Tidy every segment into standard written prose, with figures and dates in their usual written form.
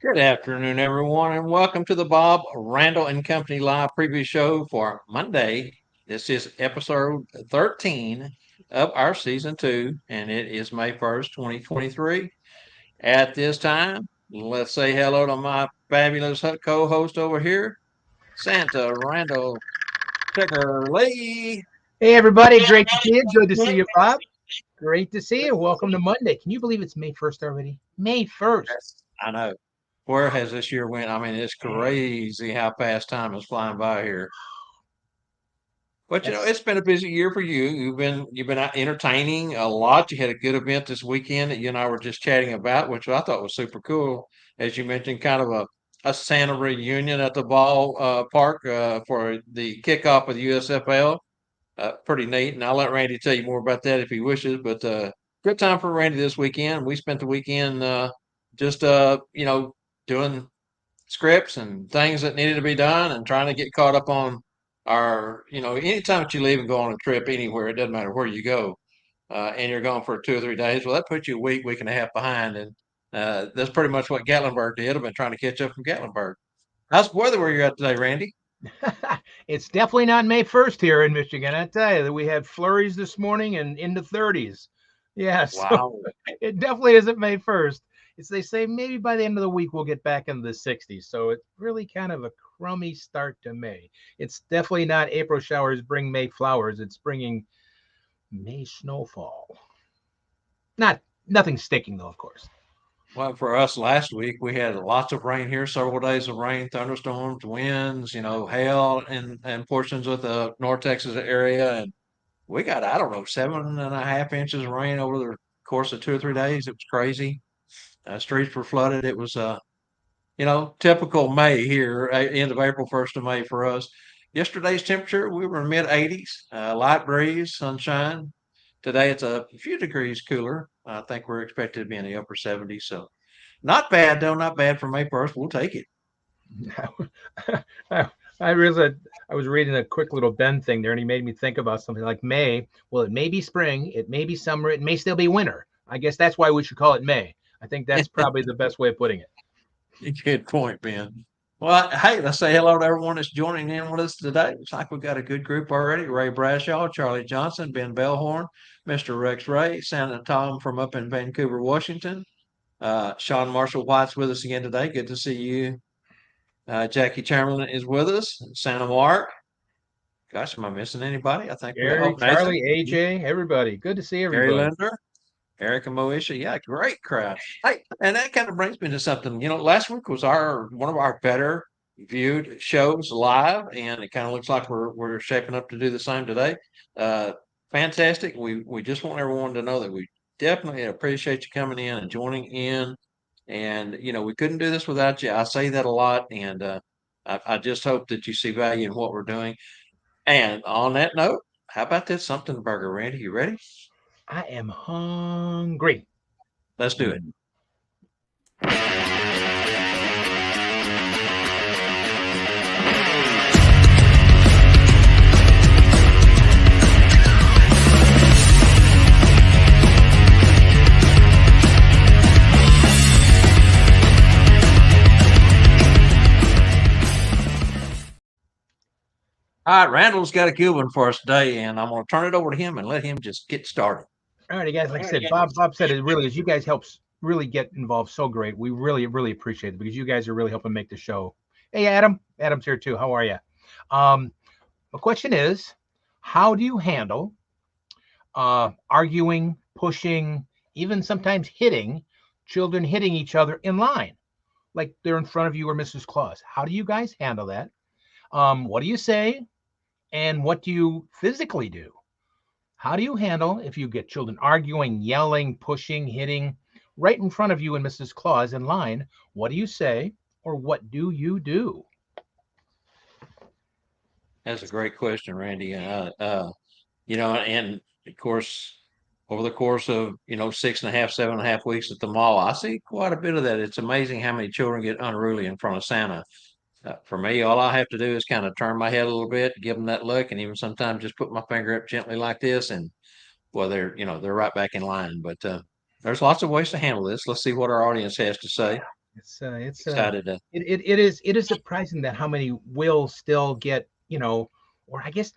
Good afternoon, everyone, and welcome to the Bob Randall and Company live preview show for Monday. This is episode 13 of our season two, and it is May 1st, 2023. At this time, let's say hello to my fabulous co-host over here, Santa Randall Ticker Lee. Hey everybody, great to see you. Good to see you, Bob. Great to see you. Welcome to Monday. Can you believe it's May 1st already? May 1st. I know. Where has this year went? I mean, it's crazy how fast time is flying by here. But That's it's been a busy year for you. You've been out entertaining a lot. You had a good event this weekend that you and I were just chatting about, which I thought was super cool. As you mentioned, kind of a Santa reunion at the ball park for the kickoff of the USFL. Pretty neat. And I'll let Randy tell you more about that if he wishes. But good time for Randy this weekend. We spent the weekend just doing scripts and things that needed to be done and trying to get caught up on anytime that you leave and go on a trip anywhere, it doesn't matter where you go, and you're gone for 2 or 3 days. Well, that puts you a week and a half behind. And that's pretty much what Gatlinburg did. I've been trying to catch up from Gatlinburg. How's the weather where you're at today, Randy? it's definitely not May 1st here in Michigan. I tell you that we had flurries this morning and into 30s. Yeah, so Wow. it definitely isn't May 1st. It's they say maybe by the end of the week we'll get back into the 60s. So it's really kind of a crummy start to May. It's definitely not April showers bring May flowers. It's bringing May snowfall. Not nothing sticking though, of course. Well, for us last week, we had lots of rain here, several days of rain, thunderstorms, winds, hail and portions of the North Texas area. And we got, I don't know, 7.5 inches of rain over the course of 2 or 3 days. It was crazy. Streets were flooded. It was, typical May here, end of April, 1st of May for us. Yesterday's temperature, we were mid 80s, light breeze, sunshine. Today it's a few degrees cooler. I think we're expected to be in the upper 70s. So not bad, though. Not bad for May 1st. We'll take it. I realized I was reading a quick little Ben thing there, and he made me think about something like May. Well, it may be spring, it may be summer, it may still be winter. I guess that's why we should call it May. I think that's probably the best way of putting it. Good point, Ben. Well, hey, let's say hello to everyone that's joining in with us today. Looks like we've got a good group already. Ray Bradshaw, Charlie Johnson, Ben Bellhorn, Mr. Rex Ray, Santa Tom from up in Vancouver, Washington. Sean Marshall White's with us again today. Good to see you. Jackie Chamberlain is with us. Santa Mark. Gosh, am I missing anybody? I think we got, Gary, oh, Nathan, Charlie, AJ, everybody. Good to see Gary everybody. Linder, Erica Moesha. Yeah, great crowd. Hey, and that kind of brings me to something. Last week was our one of our better viewed shows live, and it kind of looks like we're shaping up to do the same today. Uh, Fantastic. We just want everyone to know that we definitely appreciate you coming in and joining in. And we couldn't do this without you. I say that a lot, and I just hope that you see value in what we're doing. And on that note, how about that something burger, Randy? You ready? I am hungry. Let's do it. All right, Randall's got a good one for us today, and I'm going to turn it over to him and let him just get started. All right, guys. Like I said, Bob said it really is. You guys help really get involved so great. We really, really appreciate it because you guys are really helping make the show. Hey, Adam. Adam's here too. How are you? The question is, how do you handle arguing, pushing, even sometimes hitting children hitting each other in line, like they're in front of you or Mrs. Claus? How do you guys handle that? What do you say? And what do you physically do? How do you handle if you get children arguing, yelling, pushing, hitting right in front of you and Mrs. Claus in line? What do you say or what do you do? That's a great question, Randy. And of course, over the course of 6.5, 7.5 weeks at the mall, I see quite a bit of that. It's amazing how many children get unruly in front of Santa. For me, all I have to do is kind of turn my head a little bit, give them that look, and even sometimes just put my finger up gently like this, and well, they're right back in line. But there's lots of ways to handle this. Let's see what our audience has to say. It's Excited to. it is surprising that how many will still get, or I guess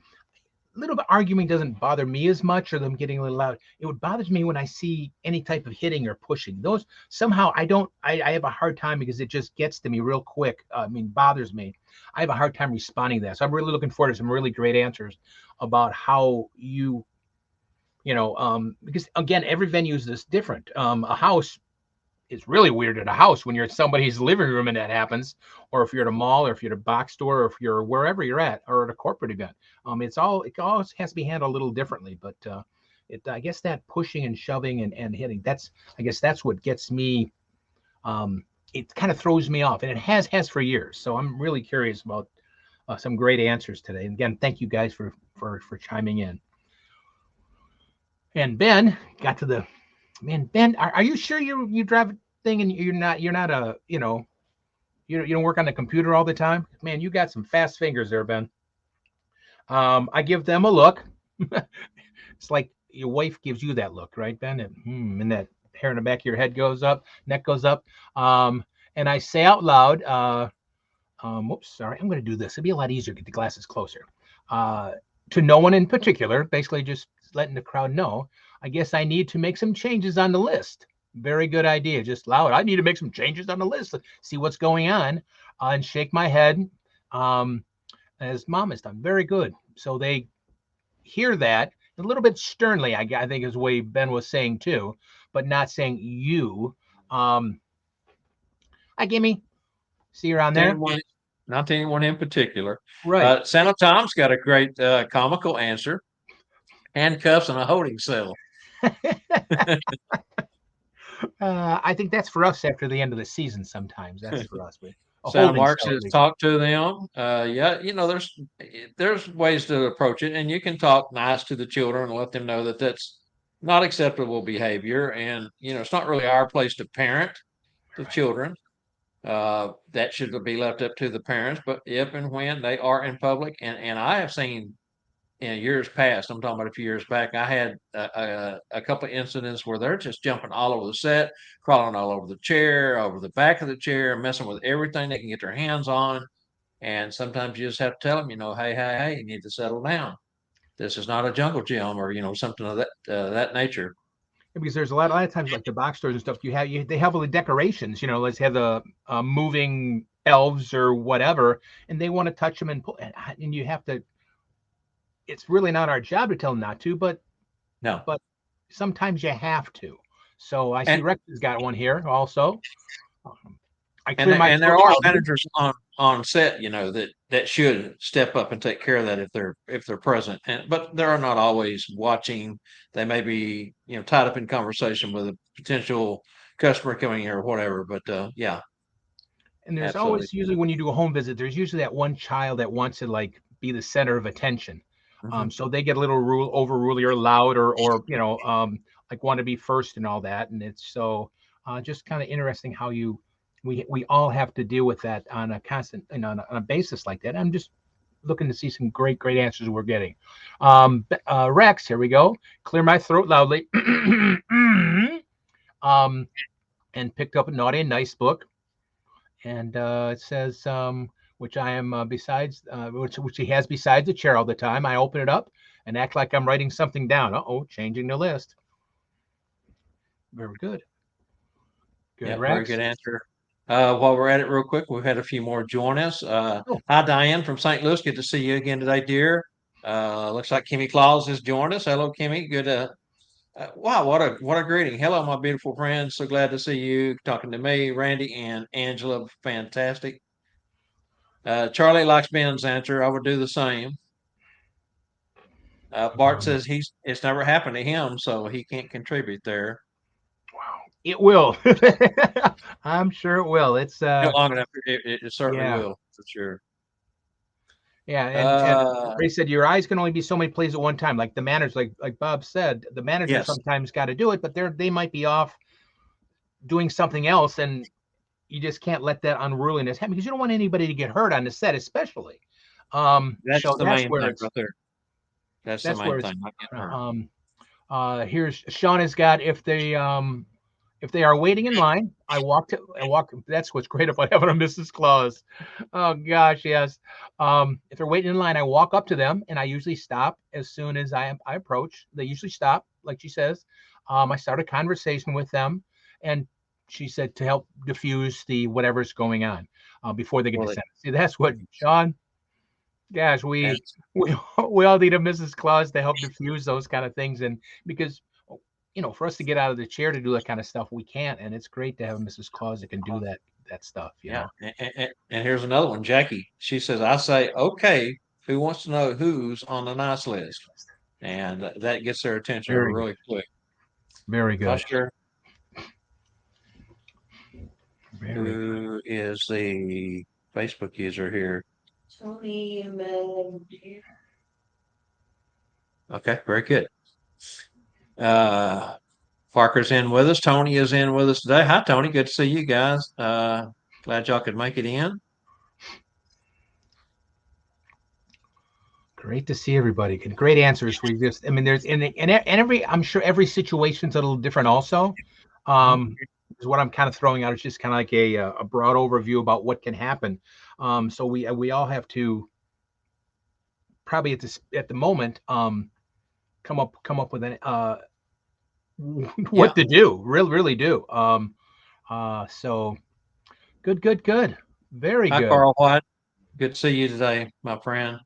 a little bit arguing doesn't bother me as much, or them getting a little loud. It would bother me when I see any type of hitting or pushing. Those somehow I don't. I have a hard time because it just gets to me real quick. I mean, bothers me. I have a hard time responding to that. So I'm really looking forward to some really great answers about how because again, every venue is this different. A house, it's really weird at a house when you're at somebody's living room and that happens, or if you're at a mall, or if you're at a box store, or if you're wherever you're at, or at a corporate event. It all has to be handled a little differently. But I guess that pushing and shoving and hitting, I guess that's what gets me. It kind of throws me off, and it has for years. So I'm really curious about some great answers today. And again, thank you guys for chiming in. And Ben got to the man. Ben, are you sure you drive a thing and you're not a you don't work on the computer all the time? Man, you got some fast fingers there, Ben. I give them a look. It's like your wife gives you that look, right, Ben? And that hair in the back of your head goes up, neck goes up. And I say out loud, whoops, sorry, I'm going to do this. It'll be a lot easier to get the glasses closer. Uh, to no one in particular, basically just letting the crowd know, I guess I need to make some changes on the list. Very good idea. Just loud. I need to make some changes on the list. See what's going on, and shake my head, um, as mom has done. Very good. So they hear that a little bit sternly. I think is the way Ben was saying too, but not saying you. Um, Hi, Gimme. See you around To there. anyone, not to anyone in particular. Right. Santa Tom's got a great comical answer: handcuffs and a holding cell. I think that's for us after the end of the season. Sometimes that's for us. But a Santa holding Mark cell at says, least. talk to them. Yeah, there's ways to approach it, and you can talk nice to the children and let them know that that's not acceptable behavior, and it's not really our place to parent the Right. children. That should be left up to the parents. But if and when they are in public, and I have seen in years past, I'm talking about a few years back, I had a couple of incidents where they're just jumping all over the set, crawling all over the chair, over the back of the chair, messing with everything they can get their hands on. And sometimes you just have to tell them, hey, hey, hey, you need to settle down. This is not a jungle gym, or something of that nature. Because there's a lot of times like the box stores and stuff. They have all the decorations. Let's have the moving elves or whatever, and they want to touch them and pull. And you have to. It's really not our job to tell them not to, No, but sometimes you have to. So I see and Rex has got one here also. Um, I and clear there, my and there throat are loudly. managers on set, that should step up and take care of that if they're present. But they're not always watching. They may be tied up in conversation with a potential customer coming here or whatever. But yeah, And there's absolutely. always usually when you do a home visit, there's usually that one child that wants to like be the center of attention. Hmm. So they get a little overruly or loud or like want to be first and all that. And it's so just kind of interesting how we all have to deal with that on a constant on a basis like that. I'm just looking to see some great answers we're getting. Rex, here we go. Clear my throat loudly. um, and picked up a naughty and nice book, and it says, which I am besides, which he has besides the chair all the time. I open it up and act like I'm writing something down. Oh, changing the list. Very good. Good, Yeah, very Rex. good answer. While we're at it, real quick, we've had a few more join us. Oh, Hi, Diane from St. Louis. Good to see you again today, dear. Looks like Kimmy Claus has joined us. Hello, Kimmy. Good. Wow, what a greeting. Hello, my beautiful friends. So glad to see you talking to me, Randy and Angela. Fantastic. Charlie likes Ben's answer. I would do the same. Bart um, says it's never happened to him, so he can't contribute there. wow. It will. I'm sure it will. It's Not long enough, it certainly yeah. will for sure. Yeah, and Uh, Ray said your eyes can only be so many plays at one time. Like the managers, like Bob said, the manager yes, sometimes got to do it, but they might be off doing something else, and you just can't let that unruliness happen because you don't want anybody to get hurt on the set, especially. that's So the that's main where thing it's right there. That's the that's main where it's. thing. Not getting hurt. Here's Sean has got if they If they are waiting in line, I walk. That's what's great about having a Mrs. Claus. Oh gosh, yes. If they're waiting in line, I walk up to them and I usually stop as soon as I approach. They usually stop, like she says. I start a conversation with them, and she said to help diffuse the whatever's going on before they get to Well, Santa. See, that's what Sean. Gosh, and we we all need a Mrs. Claus to help diffuse those kind of things, and because for us to get out of the chair to do that kind of stuff, we can't, and it's great to have a Mrs. Claus that can do that stuff. yeah, and here's another one, Jackie. She says, "I say, okay, who wants to know who's on the nice list?" And that gets their attention Very good, really quick. very good, Usher, very good. who is the Facebook user here? Okay, very good. Uh, Parker's in with us. Tony is in with us today. Hi, Tony. Good to see you guys. Glad y'all could make it in. Great to see everybody. And great answers. I mean, there's and every, I'm sure every situation's a little different. Also, Mhm. is what I'm kind of throwing out. It's just kind of like a broad overview about what can happen. So we all have to probably at the moment come up with an Yeah. what to do. Really do. So good. Very Hi, good. Carl White. Good to see you today, my friend.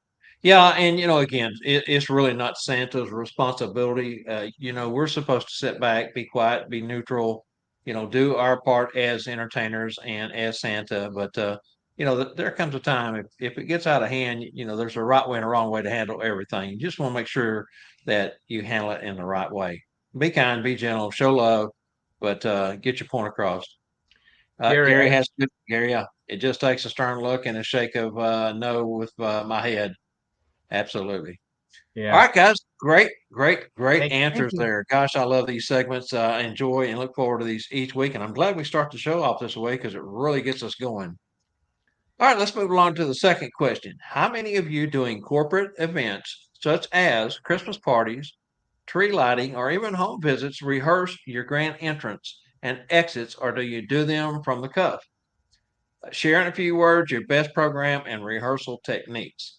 Yeah, and again, it's really not Santa's responsibility. We're supposed to sit back, be quiet, be neutral, do our part as entertainers and as Santa. But there comes a time if it gets out of hand, there's a right way and a wrong way to handle everything. You just want to make sure that you handle it in the right way. Be kind, be gentle, show love, but get your point across. Gary, Gary has good Gary. Yeah, it just takes a stern look and a shake of no with my head. Absolutely. All yeah. right, guys. Great Thank answers you. there. Gosh, I love these segments. I enjoy and look forward to these each week. And I'm glad we start the show off this way because it really gets us going. All right, let's move along to the second question. How many of you doing corporate events such as Christmas parties, tree lighting, or even home visits rehearse your grand entrance and exits, or do you do them from the cuff? Share in a few words your best program and rehearsal techniques.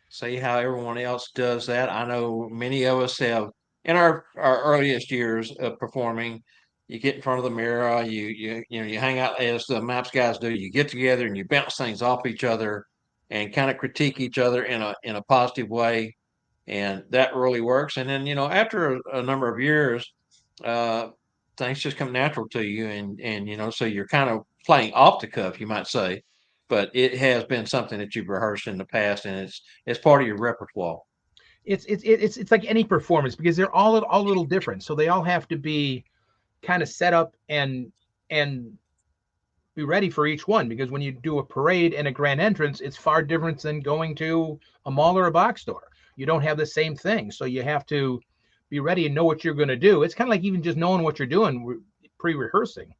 See how everyone else does that. I know many of us have in our earliest years of performing. You get in front of the mirror, you hang out as the Maps guys do. You get together and you bounce things off each other and kind of critique each other in a positive way, and that really works. And then after a number of years, uh, things just come natural to you, and so you're kind of playing off the cuff, you might say, but it has been something that you've rehearsed in the past, and it's part of your repertoire. It's like any performance because they're all a little different. So they all have to be kind of set up and be ready for each one because when you do a parade and a grand entrance, it's far different than going to a mall or a box store. You don't have the same thing, so you have to be ready and know what you're going to do. It's kind of like even just knowing what you're doing pre-rehearsing.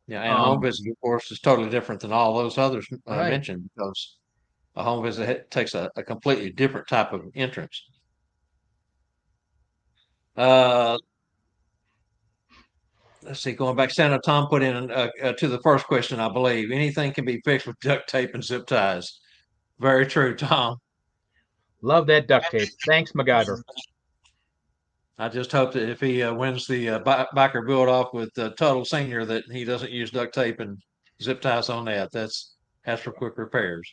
Yeah, and a home Um, visit, of course, is totally different than all those others right. mentioned because a home visit takes a completely different type of entrance. Uh, let's see, going back, Santa Tom put in to the first question, I believe anything can be fixed with duct tape and zip ties. Very true, Tom. Love that duct tape. Thanks, MacGyver. I just hope that if he wins the Biker build off with Tuttle Senior, that he doesn't use duct tape and zip ties on that. That's for quick repairs.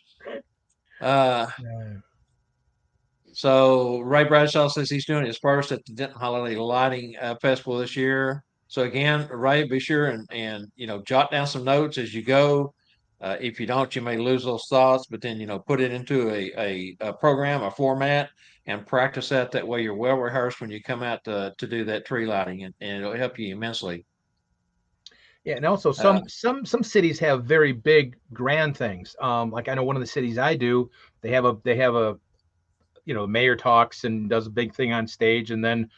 Uh, so Ray Bradshaw says he's doing his first at the Denton Holiday Lighting Festival this year. So again, Ray, be sure and jot down some notes as you go. If you don't, you may lose those thoughts, but then put it into a program, a format, and practice that. That way, you're well rehearsed when you come out to do that tree lighting, and it'll help you immensely. Yeah, and also Uh, some cities have very big grand things. Like I know one of the cities I do, they have a mayor talks and does a big thing on stage, and then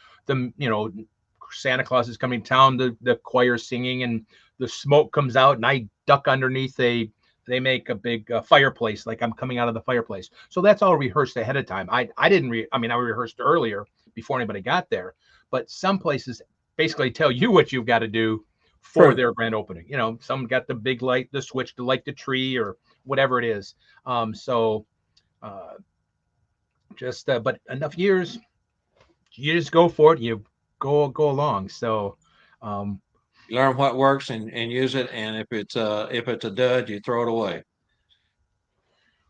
Santa Claus is coming to town, the choir singing, and the smoke comes out, and I duck underneath they make a big fireplace, like I'm coming out of the fireplace. So that's all rehearsed ahead of time. I didn't I mean I rehearsed earlier before anybody got there, but some places basically tell you what you've got to do for True. their grand opening. Some got the big light, the switch to light the tree or whatever it is. So uh, just but enough years, you just go for it. You go along. So um, You learn what works and use it, and if it's a dud, you throw it away.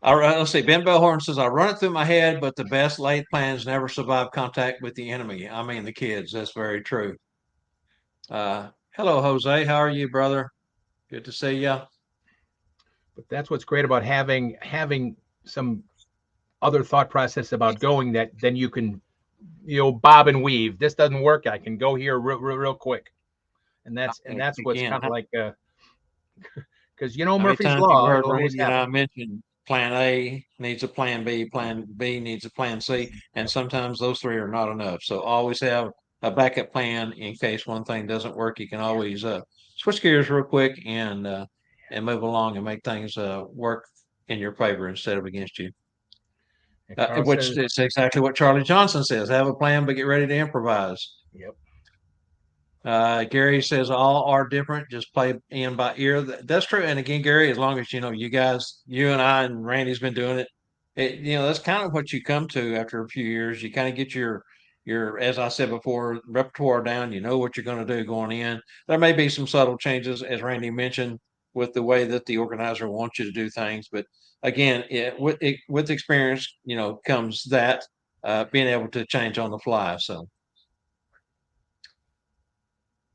Let's see. Ben Bellhorn says, I run it through my head, but the best laid plans never survive contact with the enemy. I mean, the kids. That's very true. Hello, Jose. How are you, brother? Good to see you. but that's what's great about having some other thought process about going that then you can bob and weave. This doesn't work. I can go here real quick, and that's what's Again, kind of like because how many Murphy's times you've law. heard It'll always Randy and I happen. mention plan A needs a plan B needs a plan C, and Yep. sometimes those three are not enough. So always have a backup plan in case one thing doesn't work. You can always switch gears real quick and move along and make things work in your favor instead of against you. And Carl Which says, is exactly what Charlie Johnson says. Have a plan, but get ready to improvise. "Yep." Gary says all are different. Just play in by ear. That's true. And again, Gary, as long as you guys, you and I and Randy's been doing it, that's kind of what you come to after a few years. You kind of get your, as I said before, repertoire down. You know what you're going to do going in. There may be some subtle changes, as Randy mentioned, with the way that the organizer wants you to do things. But again, with experience, comes that being able to change on the fly. So.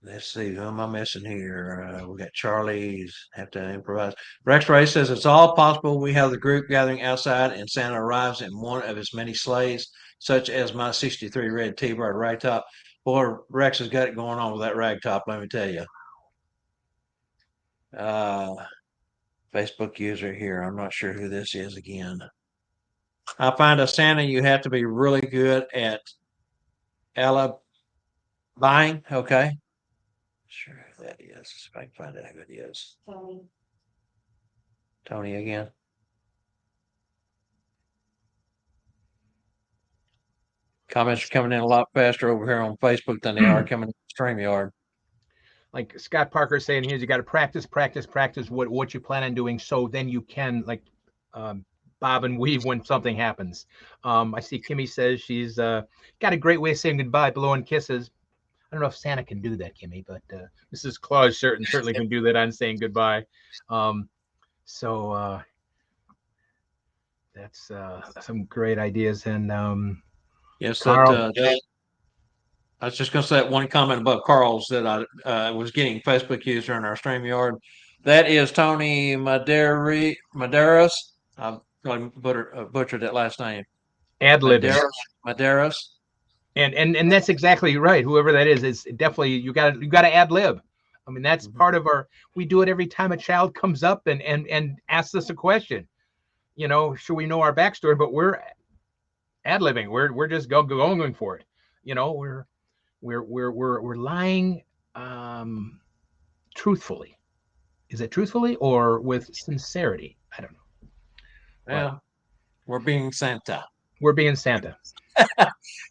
Let's see, who am I missing here? We got Charlie's have to improvise. Rex Ray says it's all possible. We have the group gathering outside, and Santa arrives in one of his many sleighs, such as my '63 red T-bird ragtop. Boy, Rex has got it going on with that ragtop. Let me tell you. Uh, Facebook user here. I'm not sure who this is again. I find a Santa you have to be really good at buying. Okay, sure who that is. If I can find out who it is. Tony again. Comments are coming in a lot faster over here on Facebook than they are coming in StreamYard. Like Scott Parker saying here, you got to practice what you plan on doing, so then you can like um, bob and weave when something happens. I see Kimmy says she's got a great way of saying goodbye, blowing kisses. I don't know if Santa can do that, Kimmy, but Mrs. Claus certainly can do that on saying goodbye. Um, so that's some great ideas. And Yes, Carl, I was just going to say that one comment about Carl's that I was getting Facebook user in our StreamYard. That is Tony Madeiras. I probably butchered that last name. ad libbing. Madeiras. And that's exactly right. Whoever that is definitely you got to ad lib. I mean, that's Mhm. part of our. We do it every time a child comes up and asks us a question. Sure, we know our backstory, but we're ad libbing. We're just going for it. We're lying um, truthfully. Is it truthfully or with sincerity? I don't know, but Yeah, we're being Santa. we're being Santa.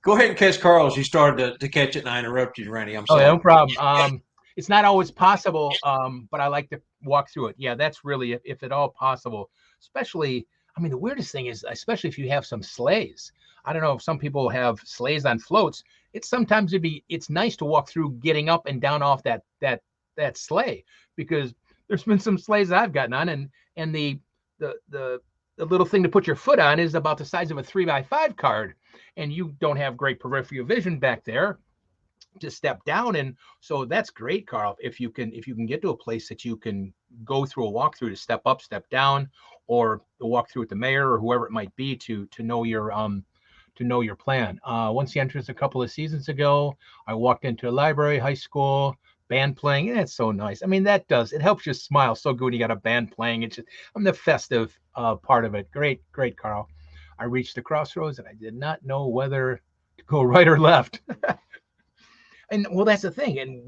Go ahead and catch Carl's. You started to catch it and I interrupted you, Randy. I'm Oh, yeah, no sorry. problem. It's not always possible, but I like to walk through it. Yeah, that's really, if at all possible. Especially, I mean, the weirdest thing is, especially if you have some sleighs. I don't know if some people have sleighs on floats. It's nice to walk through, getting up and down off that sleigh, because there's been some sleighs I've gotten on, and the the the little thing to put your foot on is about the size of a 3x5 card, and you don't have great peripheral vision back there to step down. And so that's great, Carl, if you can get to a place that you can go through a walkthrough to step up, step down, or the walkthrough with the mayor or whoever it might be to know your plan. Once the entrance a couple of seasons ago, I walked into a library, high school, band playing. It's so nice. I mean, it helps you smile so good when you got a band playing. It's just, I'm the festive part of it. Great, Carl. I reached the crossroads and I did not know whether to go right or left. And well, that's the thing. And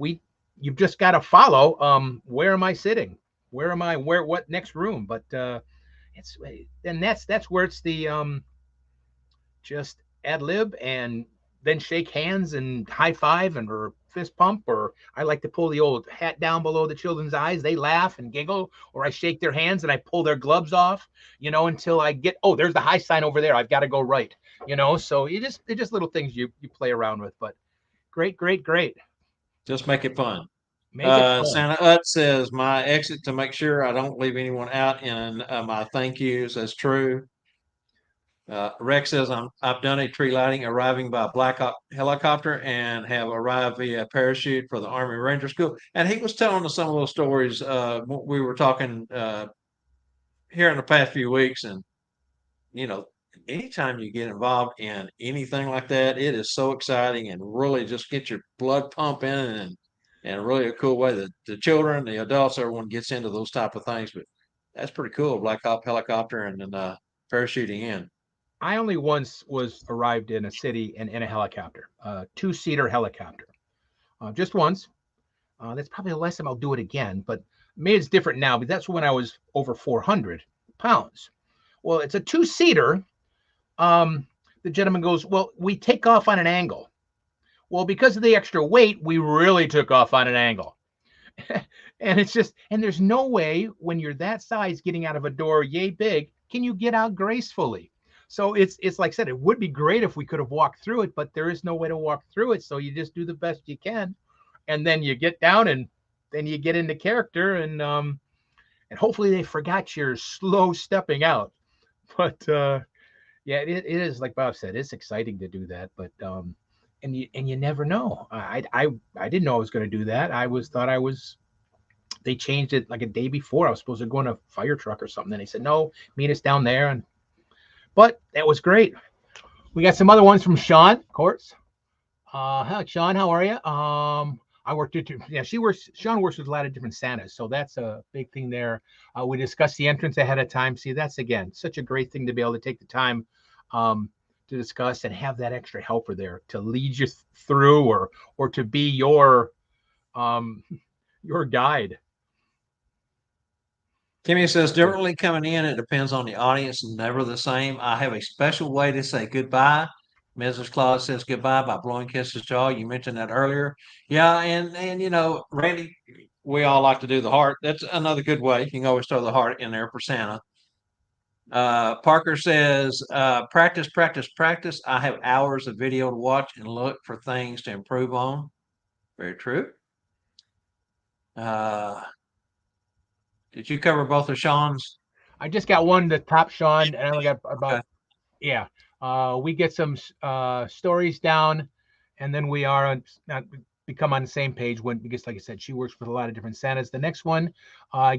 you've just got to follow. Where am I sitting? Where am I? What next room? But it's and that's where it's the just ad lib and then shake hands and high five and or fist pump, or I like to pull the old hat down below the children's eyes. They laugh and giggle, or I shake their hands and I pull their gloves off, until I get, oh, there's the high sign over there. I've got to go right, So it's just little things you play around with, but great, great, great. Just make it fun. Make it fun. Santa Ut says, my exit to make sure I don't leave anyone out in my thank yous. That's true. Rex says, I've done a tree lighting arriving by Black Hawk helicopter and have arrived via parachute for the Army Ranger School. And he was telling us some of those stories. We were talking here in the past few weeks. And, you know, anytime you get involved in anything like that, it is so exciting and really just get your blood pumping and really a cool way that the children, the adults, everyone gets into those type of things. But that's pretty cool. Black Hawk helicopter and then parachuting in. I only once was arrived in a city in a helicopter, a two-seater helicopter, just once. That's probably the last time I'll do it again, but maybe it's different now, but that's when I was over 400 pounds. Well, it's a two-seater. The gentleman goes, well, we take off on an angle. Well, because of the extra weight, we really took off on an angle. And there's no way when you're that size getting out of a door yay big, can you get out gracefully? So it's like I said, it would be great if we could have walked through it, but there is no way to walk through it. So you just do the best you can. And then you get down and then you get into character and hopefully they forgot your slow stepping out. But yeah, it is like Bob said, it's exciting to do that. But and you never know. I didn't know I was going to do that. Thought I was. They changed it like a day before. I was supposed to go in a fire truck or something. And they said no, meet us down there. But that was great. We got some other ones from Sean Courts. Hi, Sean, how are you? I worked with, yeah, Sean works with a lot of different Santas. So that's a big thing there. We discussed the entrance ahead of time. See, that's again, such a great thing to be able to take the time to discuss and have that extra helper there to lead you through or to be your guide. Kimmy says, differently coming in, it depends on the audience, never the same. I have a special way to say goodbye. Mrs. Claus says goodbye by blowing kisses to all. You mentioned that earlier. Yeah, and Randy, we all like to do the heart. That's another good way. You can always throw the heart in there for Santa. Parker says, practice, practice, practice. I have hours of video to watch and look for things to improve on. Very true. Did you cover both of Sean's? I just got one to top Sean, and I only got about Okay. yeah. We get some stories down, and then we are not become on the same page when because, like I said, she works with a lot of different Santas. The next one,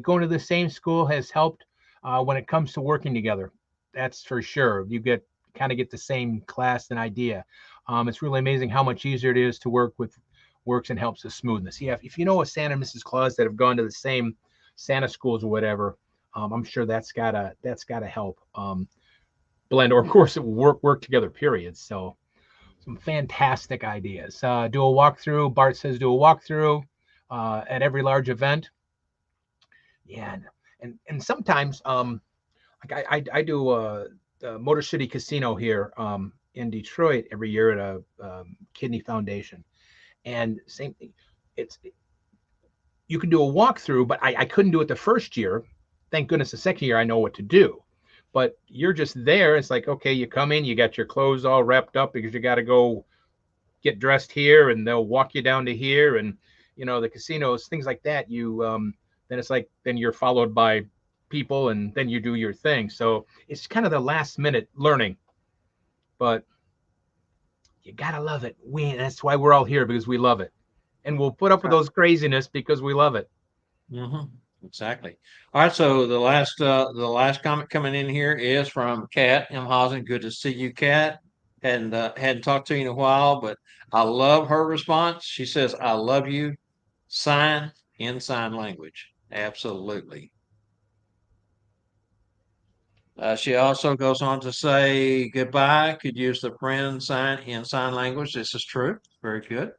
going to the same school has helped when it comes to working together. That's for sure. You get the same class and idea. It's really amazing how much easier it is to work with works and helps the smoothness. Yeah, if you know a Santa and Mrs. Claus that have gone to the same Santa schools or whatever, I'm sure that's gotta help blend, or of course it work together. Period. So some fantastic ideas. Do a walkthrough. Bart says do a walkthrough at every large event. Yeah, and sometimes like I do the Motor City Casino here in Detroit every year at a kidney foundation, and same thing. It's you can do a walkthrough, but I couldn't do it the first year. Thank goodness the second year I know what to do. But you're just there. It's like, okay, you come in, you got your clothes all wrapped up because you got to go get dressed here, and they'll walk you down to here, and the casinos, things like that. Then it's like then you're followed by people, and then you do your thing. So it's kind of the last minute learning, but you gotta love it. That's why we're all here, because we love it, and we'll put up with those craziness because we love it. Mm-hmm. Exactly. All right. So the last comment coming in here is from Kat M. Hausen. Good to see you, Kat. Hadn't talked to you in a while, but I love her response. She says, "I love you." Sign in sign language. Absolutely. She also goes on to say goodbye. Could use the friend sign in sign language. This is true. Very good.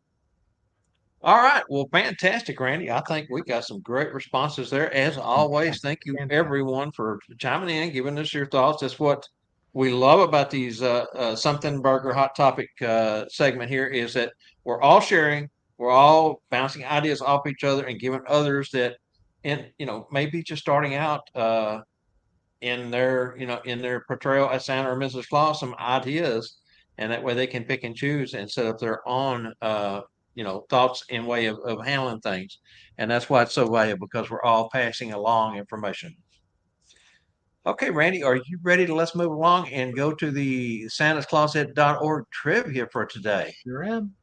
All right. Well, fantastic, Randy. I think we got some great responses there. As always, thank you Fantastic. everyone for chiming in, giving us your thoughts. That's what we love about these something burger hot topic segment here is that we're all sharing, we're all bouncing ideas off each other and giving others that, and maybe just starting out in their portrayal as Santa or Mrs. Claus, some ideas, and that way they can pick and choose and set up their own thoughts and way of handling things. And that's why it's so valuable, because we're all passing along information. Okay, Randy, are you ready to let's move along and go to the santascloset.org trivia for today? Sure am.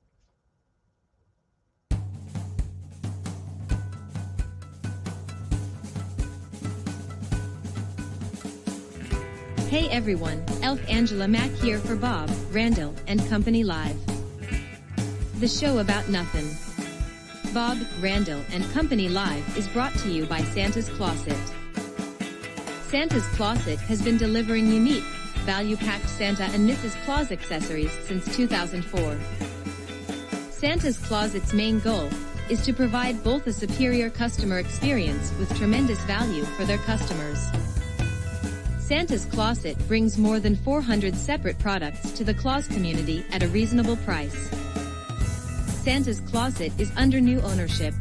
Hey everyone, Elf Angela Mack here for Bob, Randyl, and Company Live. The show about nothing. Bob, Randyl, and Company Live is brought to you by Santa's Closet. Santa's Closet has been delivering unique, value-packed Santa and Mrs. Claus accessories since 2004. Santa's Closet's main goal is to provide both a superior customer experience with tremendous value for their customers. Santa's Closet brings more than 400 separate products to the Claus community at a reasonable price. Santa's Closet is under new ownership.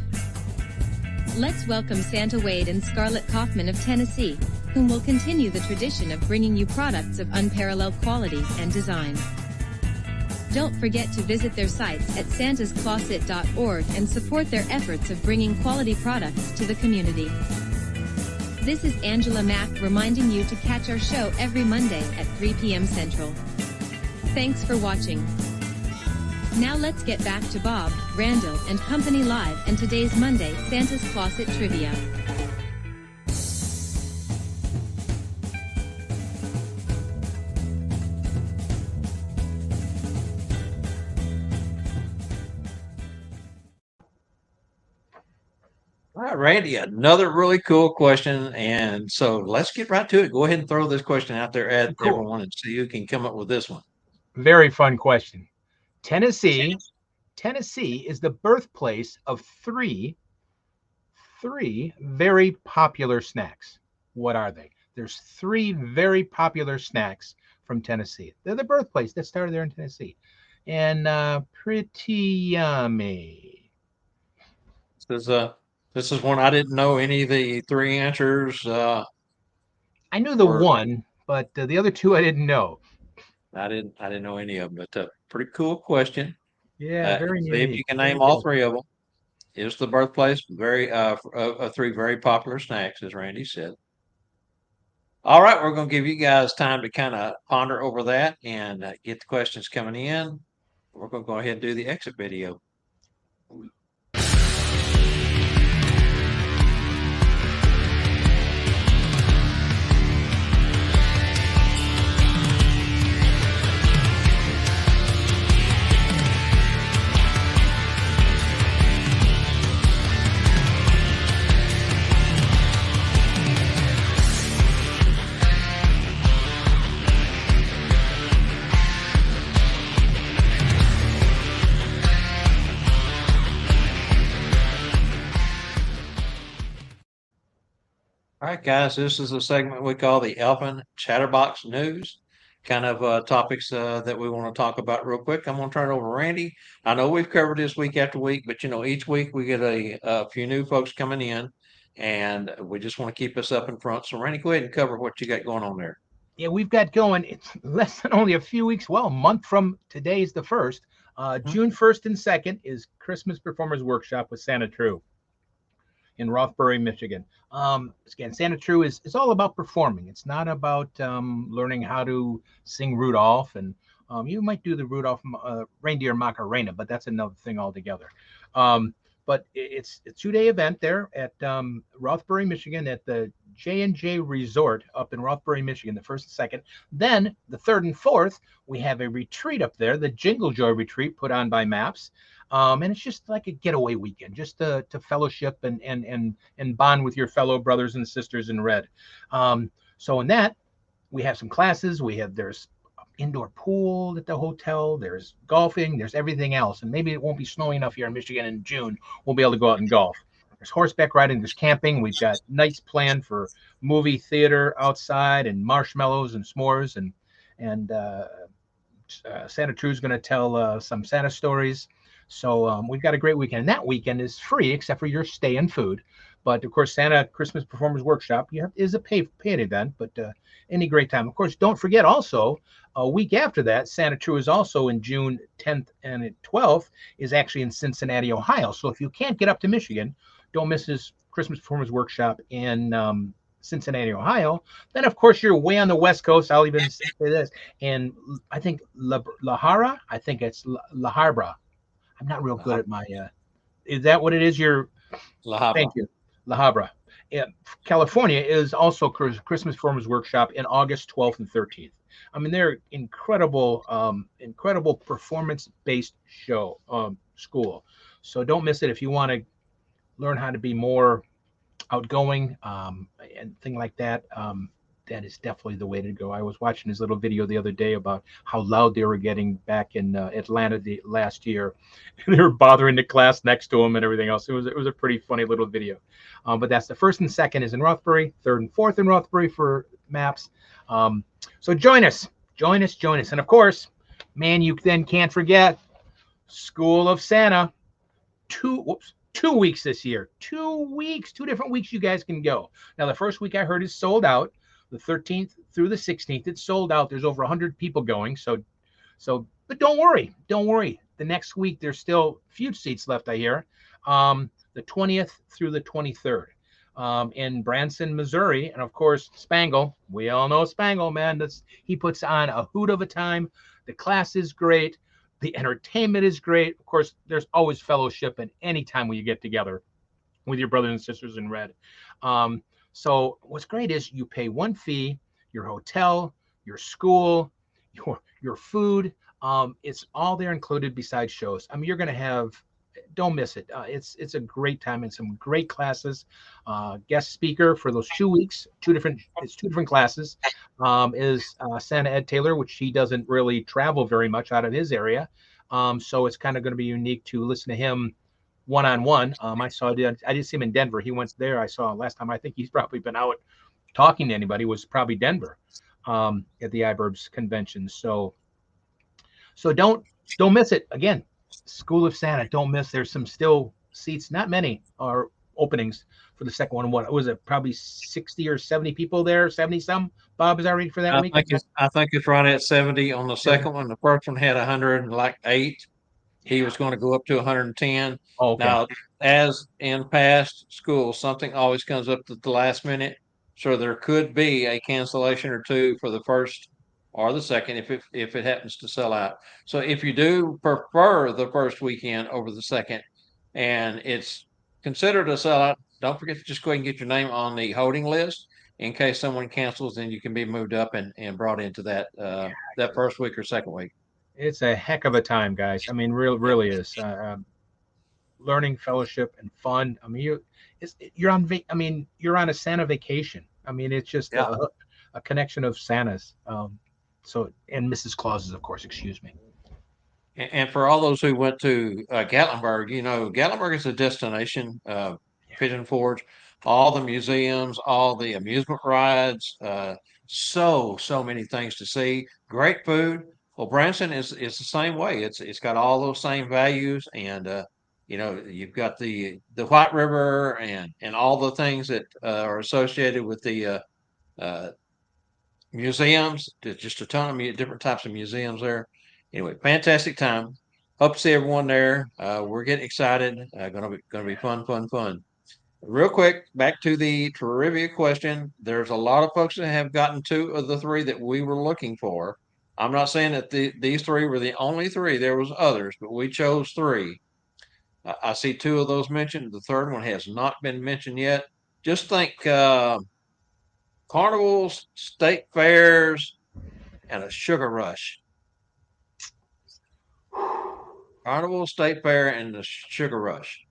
Let's welcome Santa Wade and Scarlett Kaufman of Tennessee, whom will continue the tradition of bringing you products of unparalleled quality and design. Don't forget to visit their sites at santascloset.org and support their efforts of bringing quality products to the community. This is Angela Mack reminding you to catch our show every Monday at 3 p.m. Central. Thanks for watching. Now let's get back to Bob, Randyl, and Company Live and today's Monday Santa's Closet Trivia. All right, Randy, another really cool question. And so let's get right to it. Go ahead and throw this question out there at Cool. everyone and see who can come up with this one. Very fun question. Tennessee is the birthplace of three very popular snacks. What are they? There's three very popular snacks from Tennessee. They're the birthplace that started there in Tennessee, and pretty yummy. This is one I didn't know any of the three answers. I knew the Or one, but the other two I didn't know. I didn't know any of them, but pretty cool question. Yeah, very See if you unique. can Very name all cool. three of them. Is the birthplace of three very popular snacks, as Randy said. All right, we're going to give you guys time to kind of ponder over that and get the questions coming in. We're going to go ahead and do the exit video. All right, guys, this is a segment we call the Elfin Chatterbox News. Kind of topics that we want to talk about real quick. I'm going to turn it over to Randy. I know we've covered this week after week, but each week we get a few new folks coming in, and we just want to keep us up in front. So, Randy, go ahead and cover what you got going on there. Yeah, we've got going. It's less than only a few weeks. Well, a month from today is the first. June 1st and 2nd is Christmas Performers Workshop with Santa True in Rothbury, Michigan. Again, Santa True is all about performing. It's not about learning how to sing Rudolph, and you might do the Rudolph reindeer Macarena, but that's another thing altogether. But it's a 2-day event there at Rothbury, Michigan, at the J&J Resort up in Rothbury, Michigan, the 1st and 2nd. Then the 3rd and 4th, we have a retreat up there, the Jingle Joy Retreat put on by MAPS. And it's just like a getaway weekend, just to fellowship and bond with your fellow brothers and sisters in red. So in that, we have some classes. There's indoor pool at the hotel. There's golfing. There's everything else. And maybe it won't be snowy enough here in Michigan in June. We'll be able to go out and golf. There's horseback riding. There's camping. We've got nights planned for movie theater outside and marshmallows and s'mores. And Santa True's going to tell some Santa stories. So we've got a great weekend. And that weekend is free except for your stay and food. But of course, Santa Christmas Performers Workshop is a paid event, but any great time. Of course, don't forget also a week after that, Santa True is also in June 10th and 12th is actually in Cincinnati, Ohio. So if you can't get up to Michigan, don't miss his Christmas Performers Workshop in Cincinnati, Ohio. Then, of course, you're way on the West Coast. I'll even say this. And I think Lahara, I think it's La Harbra. I'm not real good at my. Is that what it is? La Habra. Thank you, La Habra. Yeah, California is also Christmas Performers Workshop in August 12th and 13th. I mean, they're incredible performance-based school. So don't miss it if you want to learn how to be more outgoing and thing like that. That is definitely the way to go. I was watching his little video the other day about how loud they were getting back in Atlanta last year. They were bothering the class next to him and everything else. It was a pretty funny little video. But that's the first and second is in Rothbury, third and fourth in Rothbury for maps. So join us, and of course, man, you then can't forget School of Santa. 2 weeks this year. 2 weeks, 2 different weeks you guys can go. Now, the first week I heard is sold out. The 13th through the 16th, it's sold out. There's over 100 people going. But don't worry. The next week, there's still a few seats left, I hear. The 20th through the 23rd in Branson, Missouri. And of course, Spangle. We all know Spangle, man. He puts on a hoot of a time. The class is great. The entertainment is great. Of course, there's always fellowship and any time when you get together with your brothers and sisters in red. So what's great is you pay one fee, your hotel, your school, your food. It's all there included besides shows. I mean, you're going to have, don't miss it. It's a great time and some great classes. Guest speaker for those 2 weeks, two different classes is Santa Ed Taylor, which he doesn't really travel very much out of his area. So it's kind of going to be unique to listen to him one-on-one. I didn't see him in Denver. He went there. I saw him last time. I think he's probably been out talking to anybody was probably Denver at the iBurbs convention. So don't miss it. Again, School of Santa. Don't miss. There's some still seats. Not many are openings for the second one. What was it? Probably 60 or 70 people there. 70 some. Bob, is that ready for that week? I think it's right at 70 on the second one. The first one had 108. He was going to go up to 110. Oh, okay. Now, as in past schools, something always comes up at the last minute. So there could be a cancellation or two for the first or the second if it happens to sell out. So if you do prefer the first weekend over the second and it's considered a sellout, don't forget to just go ahead and get your name on the holding list in case someone cancels, then you can be moved up and brought into that that first week or second week. It's a heck of a time, guys. I mean, really is. Learning, fellowship, and fun. I mean, you're on a Santa vacation. I mean, it's just a connection of Santas. And Mrs. Clauses, of course. Excuse me. And for all those who went to Gatlinburg, Gatlinburg is a destination. Pigeon Forge, all the museums, all the amusement rides, so many things to see. Great food. Well, Branson is the same way. It's got all those same values, and you've got the White River and all the things that are associated with the museums. There's just a ton of different types of museums there. Anyway, fantastic time. Hope to see everyone there. We're getting excited. Gonna be fun. Real quick, back to the trivia question. There's a lot of folks that have gotten 2 of the 3 that we were looking for. I'm not saying that these 3 were the only 3. There was others, but we chose 3. I see 2 of those mentioned. The third one has not been mentioned yet. Just think carnivals, state fairs, and a sugar rush. Carnival, state fair, and the sugar rush.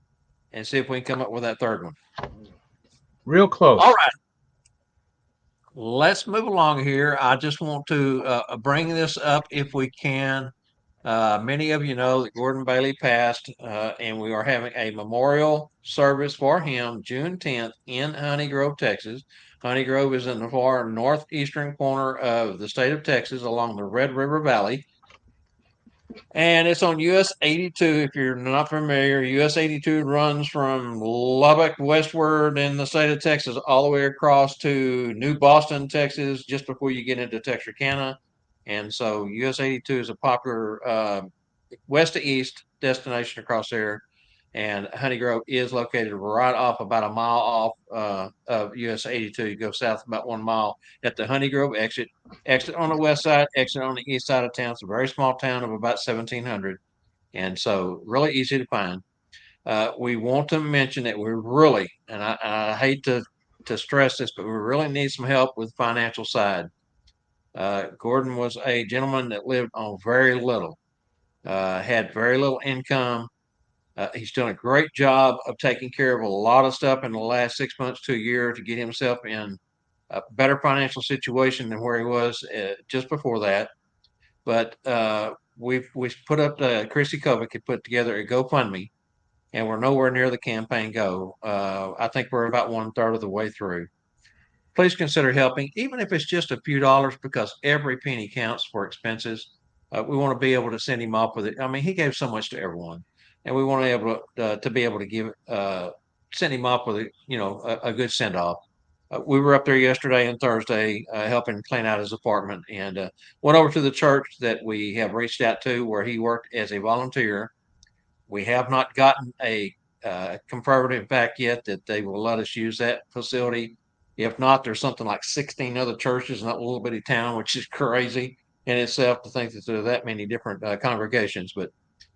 And see if we can come up with that third one. Real close. All right. Let's move along here. I just want to bring this up if we can. Many of you know that Gordon Bailey passed, and we are having a memorial service for him June 10th in Honey Grove, Texas. Honey Grove is in the far northeastern corner of the state of Texas along the Red River Valley. And it's on US 82. If you're not familiar, US 82 runs from Lubbock westward in the state of Texas all the way across to New Boston, Texas, just before you get into Texarkana. And so US 82 is a popular west to east destination across there. And Honey Grove is located right off, about a mile off of US 82. You go south about 1 mile at the Honey Grove exit. Exit on the west side, exit on the east side of town. It's a very small town of about 1,700, and so really easy to find. We want to mention that we really, and I hate to stress this, but we really need some help with the financial side. Gordon was a gentleman that lived on very little, had very little income. He's done a great job of taking care of a lot of stuff in the last 6 months to a year to get himself in a better financial situation than where he was just before that. But we've put up Chrissy Kovic had put together a GoFundMe, and we're nowhere near the campaign goal. I think we're about 1/3 of the way through. Please consider helping, even if it's just a few dollars, because every penny counts for expenses. We want to be able to send him off with it. I mean, he gave so much to everyone, and we want to be able to give send him off with a good send off. We were up there yesterday and Thursday helping clean out his apartment, and went over to the church that we have reached out to where he worked as a volunteer. We have not gotten a confirmative back yet that they will let us use that facility. If not, there's something like 16 other churches in that little bitty town, which is crazy in itself to think that there are that many different congregations. But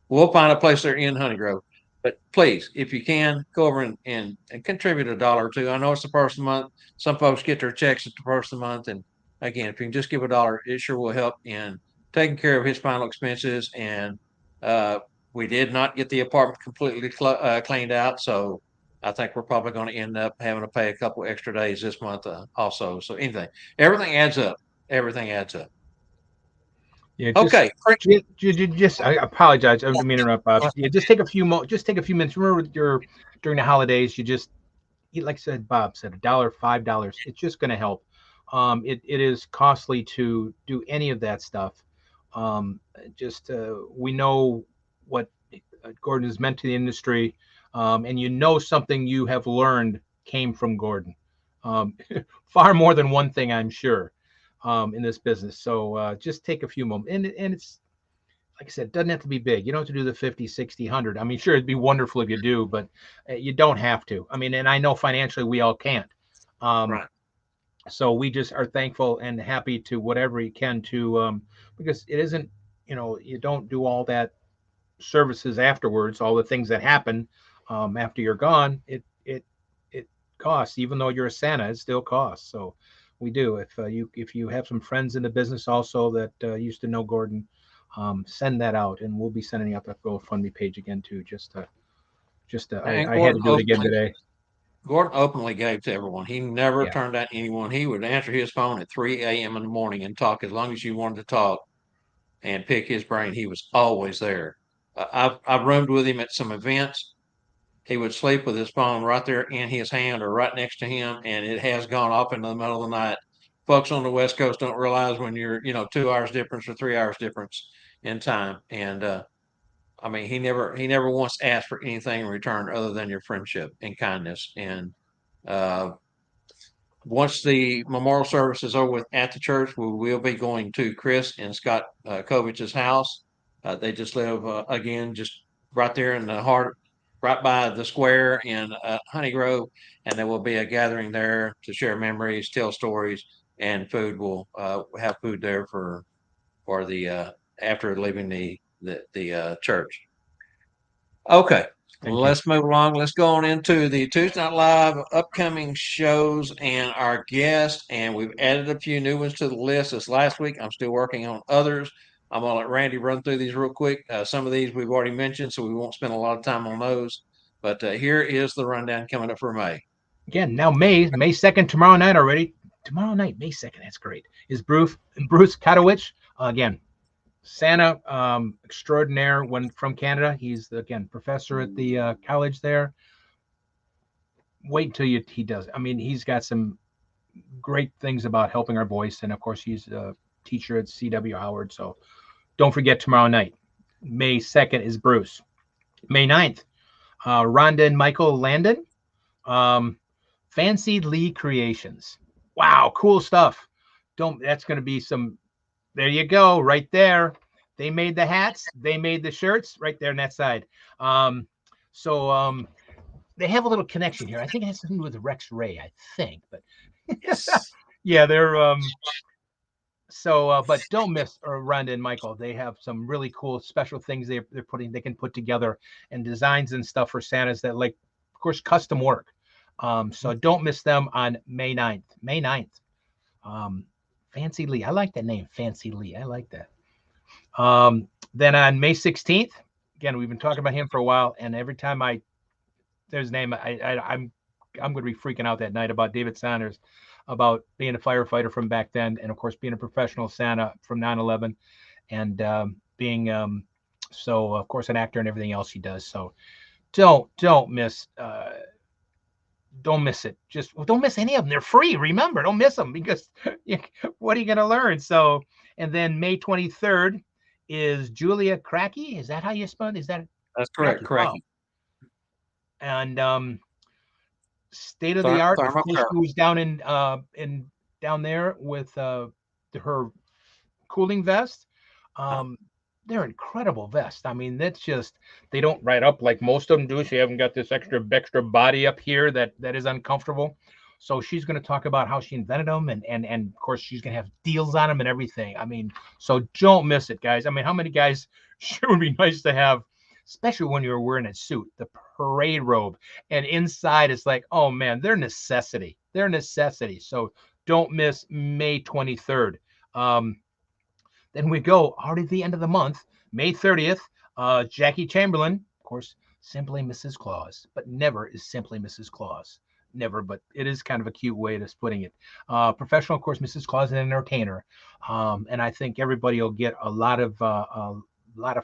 we'll find a place there in Honey Grove. But please, if you can, go over and contribute a dollar or two. I know it's the first of the month. Some folks get their checks at the first of the month. And again, if you can just give a dollar, it sure will help in taking care of his final expenses. And uh, we did not get the apartment completely cleaned out. So I think we're probably going to end up having to pay a couple extra days this month also. So anything, everything adds up. Everything adds up. Yeah, Okay. just I apologize. I didn't mean to interrupt, Bob. Yeah, just take a just take a few minutes. Remember, your during the holidays, you just like I said, Bob said, $1, $5. It's just going to help. It is costly to do any of that stuff. Just we know what Gordon has meant to the industry, and you know something you have learned came from Gordon. Um, Far more than one thing, I'm sure, in this business. So just take a few moments, and it's like I said, it doesn't have to be big. You don't have to do the 50, 60, 100. I mean, sure, it'd be wonderful if you do, but you don't have to. I mean, and I know financially we all can't. Um, Right. so we just are thankful and happy to whatever you can to, because it isn't, you don't do all that services afterwards, all the things that happen after you're gone. It costs, even though you're a Santa, it still costs. So we do. If you have some friends in the business also that used to know Gordon, send that out, and we'll be sending out that GoFundMe page again too. And I had to do it again today. Gordon openly gave to everyone. He never Yeah, turned down anyone. He would answer his phone at 3 a.m. in the morning and talk as long as you wanted to talk and pick his brain. He was always there. I've roomed with him at some events. He would sleep with his phone right there in his hand or right next to him, and it has gone off in the middle of the night. Folks on the West Coast don't realize when you're, 2 hours difference or 3 hours difference in time. And I mean, he never once asked for anything in return other than your friendship and kindness. And uh, once the memorial service is over with at the church, we will be going to Chris and Scott Kovic's house. They just live again just right there in the heart, right by the square in Honey Grove, and there will be a gathering there to share memories, tell stories, and food. We'll have food there for the after leaving the church. Okay, thank you. let's move along. Let's go on into the Tuesday Night Live upcoming shows and our guests. And we've added a few new ones to the list this last week. I'm still working on others. I'm going to let Randy run through these real quick. Some of these we've already mentioned, so we won't spend a lot of time on those. But here is the rundown coming up for May. Again, now May 2nd, tomorrow night already. Tomorrow night, May 2nd. That's great. Is Bruce Katowicz again? Santa extraordinaire when from Canada. He's again professor at the college there. Wait till he does. I mean, he's got some great things about helping our voice, and of course, he's a teacher at CW Howard. So don't forget tomorrow night. May 2nd is Bruce. May 9th, Rhonda and Michael Landon. Um, Fancy Lee Creations. Wow, cool stuff. Don't That's going to be some. There you go, right there. They made the hats. They made the shirts right there on that side. Um, so they have a little connection here. I think it has something to do with Rex Ray. I think, but Yes. yeah, they're but don't miss Rhonda and Michael. They have some really cool special things they can put together and designs and stuff for Santas that, like, of course, custom work. So don't miss them on May 9th. May 9th. Um, Fancy Lee. I like that name, Fancy Lee. I like that. Then on May 16th, again, we've been talking about him for a while, and every time there's his name, I'm going to be freaking out that night about David Saunders, about being a firefighter from back then, and of course being a professional Santa from 9/11, and being so of course an actor and everything else he does. So don't miss don't miss it. Just don't miss any of them. They're free. Remember, don't miss them, because what are you going to learn? So, and then May 23rd is Julia Cracky. Is that how you spell it? Is that That's correct. Cracky? Correct. Wow. And state of the art. Of course, Thermocare. she was down in down there with her cooling vest. They're incredible vests. I mean, that's just, they don't ride up like most of them do. She haven't got this extra body up here that is uncomfortable. So she's going to talk about how she invented them, and of course she's going to have deals on them and everything. I mean, so don't miss it, guys. I mean, how many guys sure would be nice to have, especially when you're wearing a suit, the parade robe, and inside it's like, oh man, they're necessity. They're necessity. So don't miss May 23rd. Then we go already at the end of the month, May 30th. Jackie Chamberlain, of course, simply Mrs. Claus, but never is simply Mrs. Claus. Never, but it is kind of a cute way of putting it. Professional, of course, Mrs. Claus, an entertainer, and I think everybody will get a lot of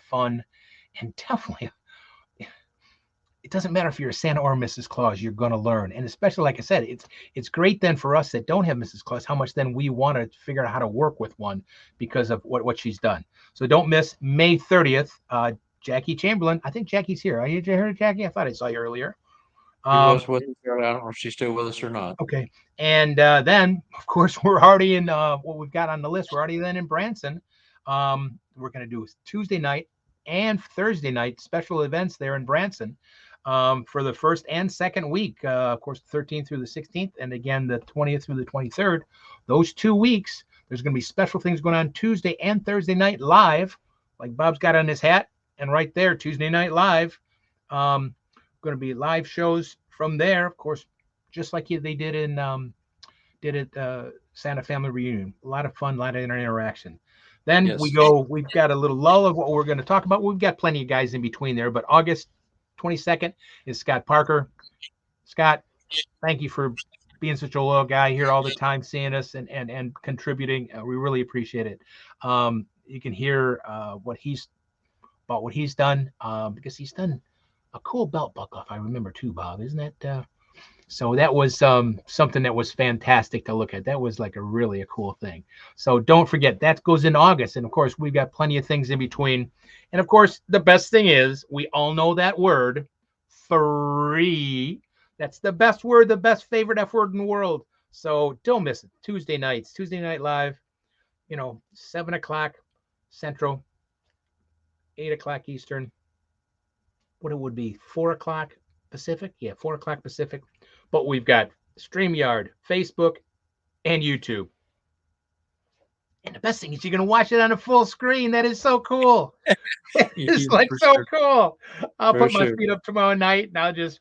fun, and definitely, it doesn't matter if you're a Santa or Mrs. Claus, you're going to learn. And especially, like I said, it's great then for us that don't have Mrs. Claus, how much then we want to figure out how to work with one because of what she's done. So don't miss May 30th. Jackie Chamberlain. I think Jackie's here. Are you here, Jackie? I thought I saw you earlier. She was with us. I don't know if she's still with us or not. Okay. And then, of course, we're already in what we've got on the list. We're already then in Branson. We're going to do Tuesday night and Thursday night special events there in Branson. For the first and second week, of course, the 13th through the 16th, and again, the 20th through the 23rd. Those 2 weeks, there's going to be special things going on Tuesday and Thursday night live, like Bob's got on his hat, and right there, Tuesday night live. Going to be live shows from there, of course, just like they did at Santa Family Reunion. A lot of fun, a lot of interaction. Then Yes. we've got a little lull of what we're going to talk about. We've got plenty of guys in between there, but August 22nd is Scott Parker. Scott, thank you for being such a loyal guy here all the time, seeing us and contributing. We really appreciate it. You can hear what he's done, because he's done a cool belt buckle, if I remember too, Bob. Isn't that? So that was something that was fantastic to look at. That was like a cool thing. So don't forget, that goes in August. And of course, we've got plenty of things in between. And of course, the best thing is, we all know that word, free. That's the best word, the best favorite F word in the world. So don't miss it. Tuesday Night Live, 7 o'clock Central, 8 o'clock Eastern. What it would be, 4 o'clock Pacific? Yeah, 4 o'clock Pacific. But we've got StreamYard, Facebook, and YouTube. And the best thing is you're going to watch it on a full screen. That is so cool. It's like so cool. I'll put my feet up tomorrow night, and I'll just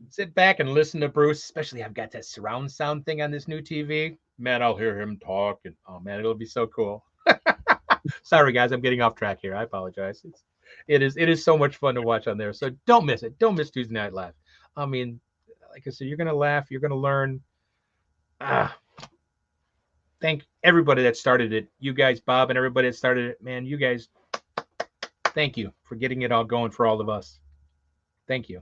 sit back and listen to Bruce. Especially, I've got that surround sound thing on this new TV. Man, I'll hear him talk. And oh, man, it'll be so cool. Sorry, guys, I'm getting off track here. I apologize. It is so much fun to watch on there. So don't miss it. Don't miss Tuesday Night Live. I mean, like I said, you're going to laugh. You're going to learn. Thank everybody that started it. You guys, Bob, and everybody that started it. Man, you guys, thank you for getting it all going for all of us. Thank you.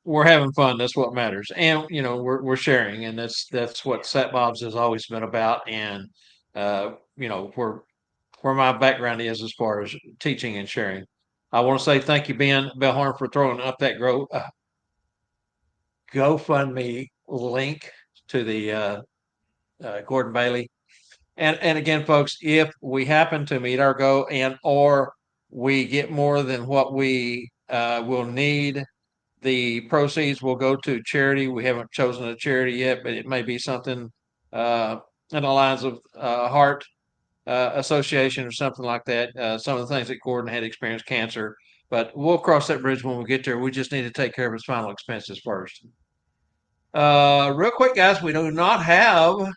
We're having fun. That's what matters. And, we're sharing. And that's what Set Bob's has always been about. And, we're where my background is as far as teaching and sharing. I want to say thank you, Ben Bellhorn, for throwing up that GoFundMe link to the Gordon Bailey. And again, folks, if we happen to meet our goal or we get more than what we will need, the proceeds will go to charity. We haven't chosen a charity yet, but it may be something in the lines of Heart Association or something like that. Some of the things that Gordon had experienced cancer, but we'll cross that bridge when we get there. We just need to take care of his final expenses first. Real quick, guys, we do not have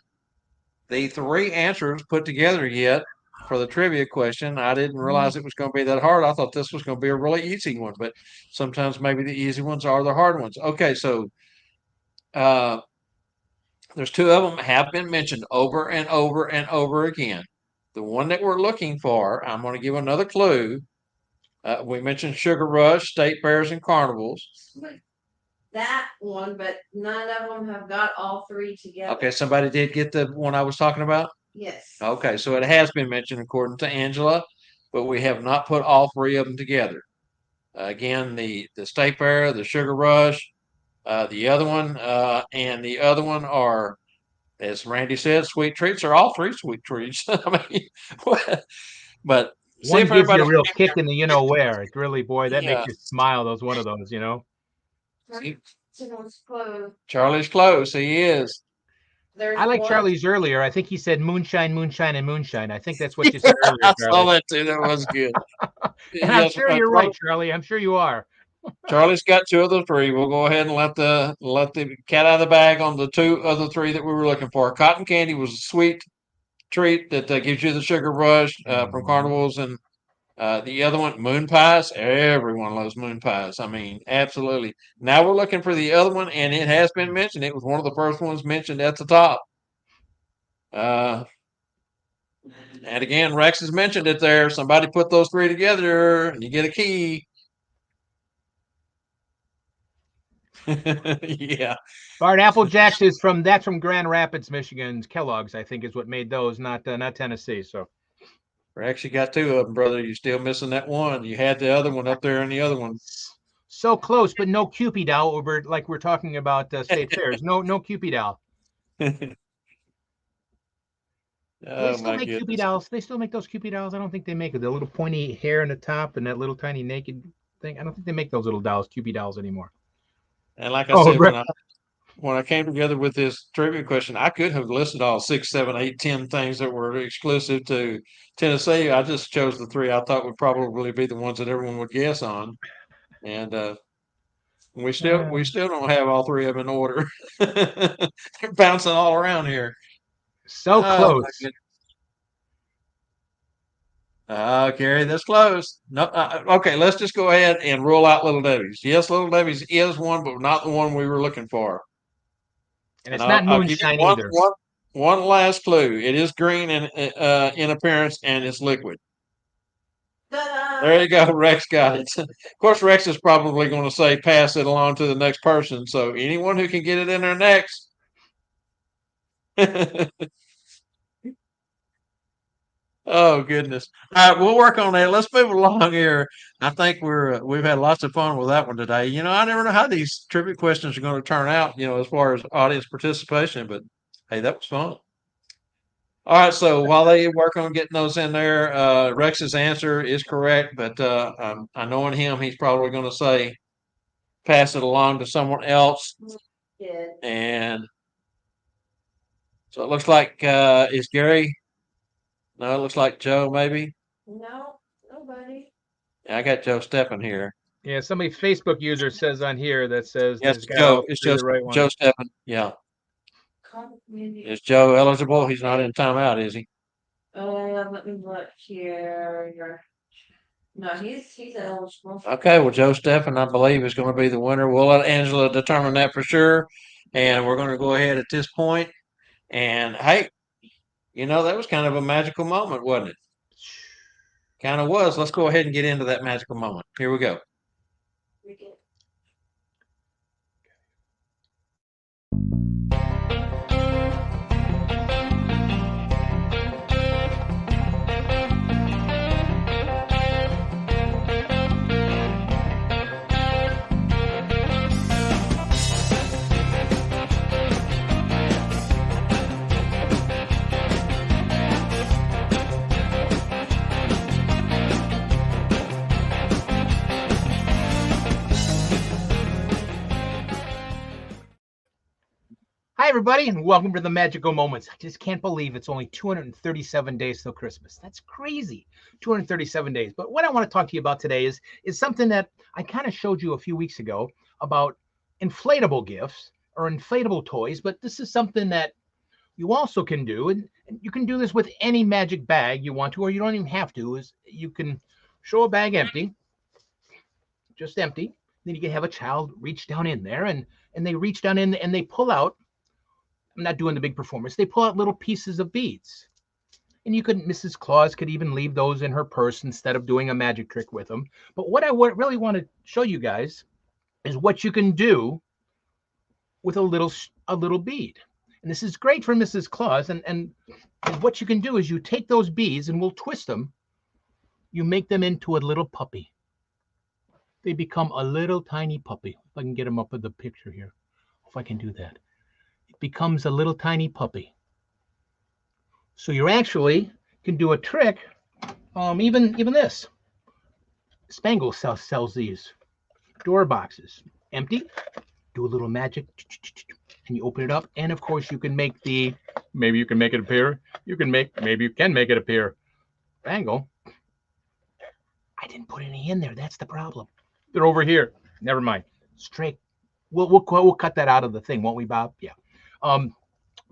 the 3 answers put together yet for the trivia question. I didn't realize it was going to be that hard. I thought this was going to be a really easy one, but sometimes maybe the easy ones are the hard ones. Okay, so there's 2 of them have been mentioned over and over and over again. The one that we're looking for, I'm going to give another clue. We mentioned Sugar Rush, state fairs, and carnivals. That one, but none of them have got all 3 together. Okay, somebody did get the one I was talking about? Yes. Okay, so it has been mentioned according to Angela, but we have not put all 3 of them together. Again, the state fair, the Sugar Rush, the other one, and the other one are, as Randy said, sweet treats. Are all 3 sweet treats. I mean, but see One if gives you a everybody real kick in the you know where. It's really, boy, that Yeah. makes you smile. Those one of those, you know. Someone's close. Charlie's close. He is. There's I like one- Charlie's earlier. I think he said moonshine, moonshine, and moonshine. I think that's what you said I earlier, saw Charlie. that too. That was good. And I'm Yes, sure you're right, Charlie. I'm sure you are. Charlie's got 2 of the 3. We'll go ahead and let the cat out of the bag on the 2 of the 3 that we were looking for. Cotton candy was a sweet treat that gives you the sugar rush from carnivals, and the other one, moon pies. Everyone loves moon pies. I mean, absolutely. Now we're looking for the other one, and it has been mentioned. It was one of the first ones mentioned at the top. And again, Rex has mentioned it there. Somebody put those 3 together, and you get a key. Yeah. Bart Apple Jacks is from Grand Rapids, Michigan's Kellogg's. I think is what made those, not Tennessee. So Rex, you got 2 of them, brother. You're still missing that one. You had the other one up there and the other one. so close, but no Cupid doll over like we're talking about state fairs. No Cupid doll. Do they still make Cupid dolls? They still make those Cupid dolls? I don't think they make it. The little pointy hair in the top and that little tiny naked thing. I don't think they make those little dolls, Cupid dolls anymore. And like I said, when I came together with this trivia question, I could have listed all 6, 7, 8, 10 things that were exclusive to Tennessee. I just chose the 3 I thought would probably be the ones that everyone would guess on, and we still don't have all 3 of them in order. They're bouncing all around here. So close. Gary, that's close. No, okay, let's just go ahead and rule out Little Debbie's. Yes, Little Debbie's is one, but not the one we were looking for. And it's not moonshine either. One last clue. It is green in appearance, and it's liquid. Ta-da! There you go. Rex got it. Of course, Rex is probably going to say pass it along to the next person. So anyone who can get it in there next. Oh goodness! All right, we'll work on that. Let's move along here. I think we've had lots of fun with that one today. You know, I never know how these trivia questions are going to turn out. You know, as far as audience participation, but hey, that was fun. All right, so while they work on getting those in there, Rex's answer is correct, but I knowing him, he's probably going to say pass it along to someone else, Yeah. and so it looks like is Gary. No, it looks like Joe, maybe. No, nobody. I got Joe Steppen here. Yeah, somebody Facebook user says on here that says Yes, there's got Joe. all It's three of just the right one. Joe Steppen. Yeah. Community. Is Joe eligible? He's not in timeout, is he? Let me look here. No, he's eligible. Okay, well, Joe Steffen, I believe, is going to be the winner. We'll let Angela determine that for sure. And we're going to go ahead at this point. And hey, you know, that was kind of a magical moment, wasn't it? Kind of was. Let's go ahead and get into that magical moment. Here we go. Hi, everybody, and welcome to the Magical Moments. I just can't believe it's only 237 days till Christmas. That's crazy, 237 days. But what I want to talk to you about today is something that I kind of showed you a few weeks ago about inflatable gifts or inflatable toys. But this is something that you also can do, and you can do this with any magic bag you want to, or you don't even have to. Is you can show a bag empty, just empty. Then you can have a child reach down in there, and they reach down in and they pull out. I'm not doing the big performance. They pull out little pieces of beads. And you could, Mrs. Claus could even leave those in her purse instead of doing a magic trick with them. But what I really want to show you guys is what you can do with a little bead. And this is great for Mrs. Claus. And what you can do is you take those beads and we'll twist them. You make them into a little puppy. They become a little tiny puppy. If I can get them up with the picture here. If I can do that. Becomes a little tiny puppy. So you actually can do a trick. Even this. Spangle sells these door boxes. Empty. Do a little magic. And you open it up. And of course you can make maybe you can make it appear. Maybe you can make it appear. Spangle. I didn't put any in there. That's the problem. They're over here. Never mind. Straight. We'll cut that out of the thing, won't we, Bob? Yeah.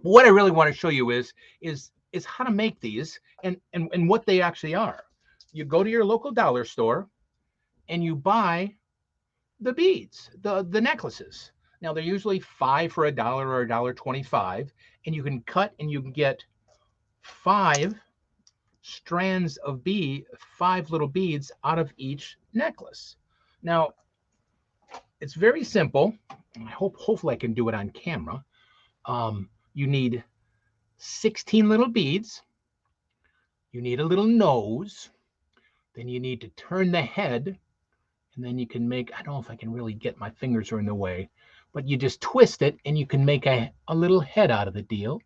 What I really want to show you is how to make these and what they actually are. You go to your local dollar store and you buy the beads, the necklaces. Now they're usually $5 for $1 or $1.25, and you can cut and you can get 5 strands of 5 little beads out of each necklace. Now it's very simple. Hopefully I can do it on camera. You need 16 little beads. You need a little nose. Then you need to turn the head. And then you can make, I don't know if I can really get, my fingers are in the way, but you just twist it and you can make a little head out of the deal.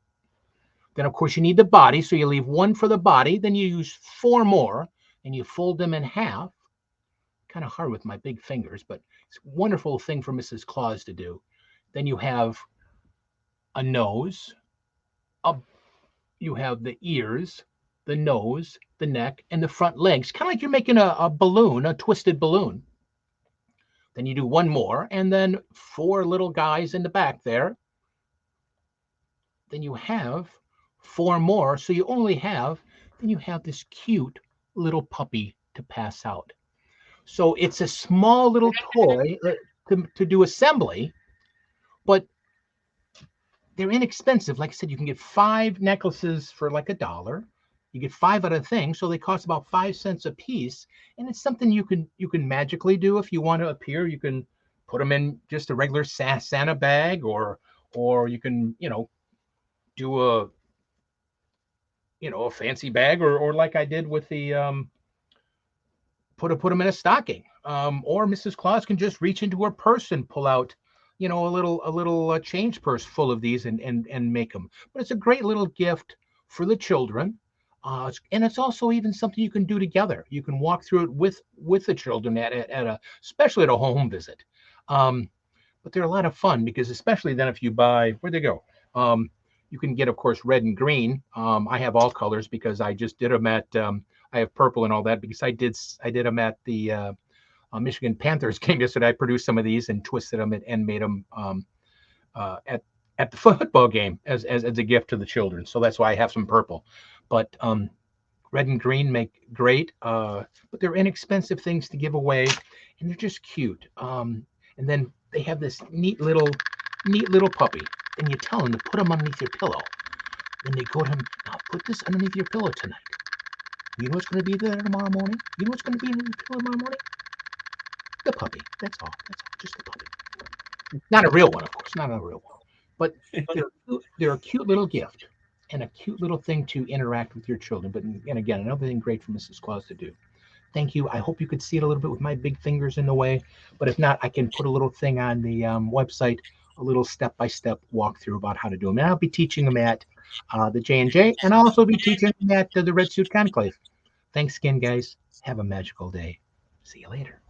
Then, of course, you need the body. So you leave 1 for the body. Then you use 4 more and you fold them in half. Kind of hard with my big fingers, but it's a wonderful thing for Mrs. Claus to do. Then you have a nose, you have the ears, the nose, the neck, and the front legs, kind of like you're making a balloon, a twisted balloon. Then you do 1 more, and then 4 little guys in the back there. Then you have 4 more, so you have this cute little puppy to pass out. So it's a small little toy to do assembly, but they're inexpensive. Like I said, you can get 5 necklaces for like $1. You get 5 at a thing, so they cost about 5 cents a piece. And it's something you can magically do if you want to appear. You can put them in just a regular Santa bag, or you can do a fancy bag, or like I did with the put them in a stocking. Or Mrs. Claus can just reach into her purse and pull out a little change purse full of these and make them. But it's a great little gift for the children. And it's also even something you can do together. You can walk through it with the children especially at a home visit. But they're a lot of fun because especially then if you buy, where'd they go? You can get, of course, red and green. I have all colors because I just did them at, I have purple and all that because I did them at the Michigan Panthers game yesterday. I produced some of these and twisted them and made them at the football game as a gift to the children. So that's why I have some purple. But red and green make great, but they're inexpensive things to give away, and they're just cute. And then they have this neat little puppy, and you tell them to put them underneath your pillow. Then they go to him, now put this underneath your pillow tonight. You know what's going to be there tomorrow morning? You know what's going to be underneath your pillow tomorrow morning? The puppy. That's all. Just the puppy. Not a real one, of course. Not a real one. But they're a cute little gift and a cute little thing to interact with your children. But and again, another thing great for Mrs. Claus to do. Thank you. I hope you could see it a little bit with my big fingers in the way. But if not, I can put a little thing on the website, a little step-by-step walkthrough about how to do them. And I'll be teaching them at the J&J, and I'll also be teaching them at the Red Suit Conclave. Thanks again, guys. Have a magical day. See you later.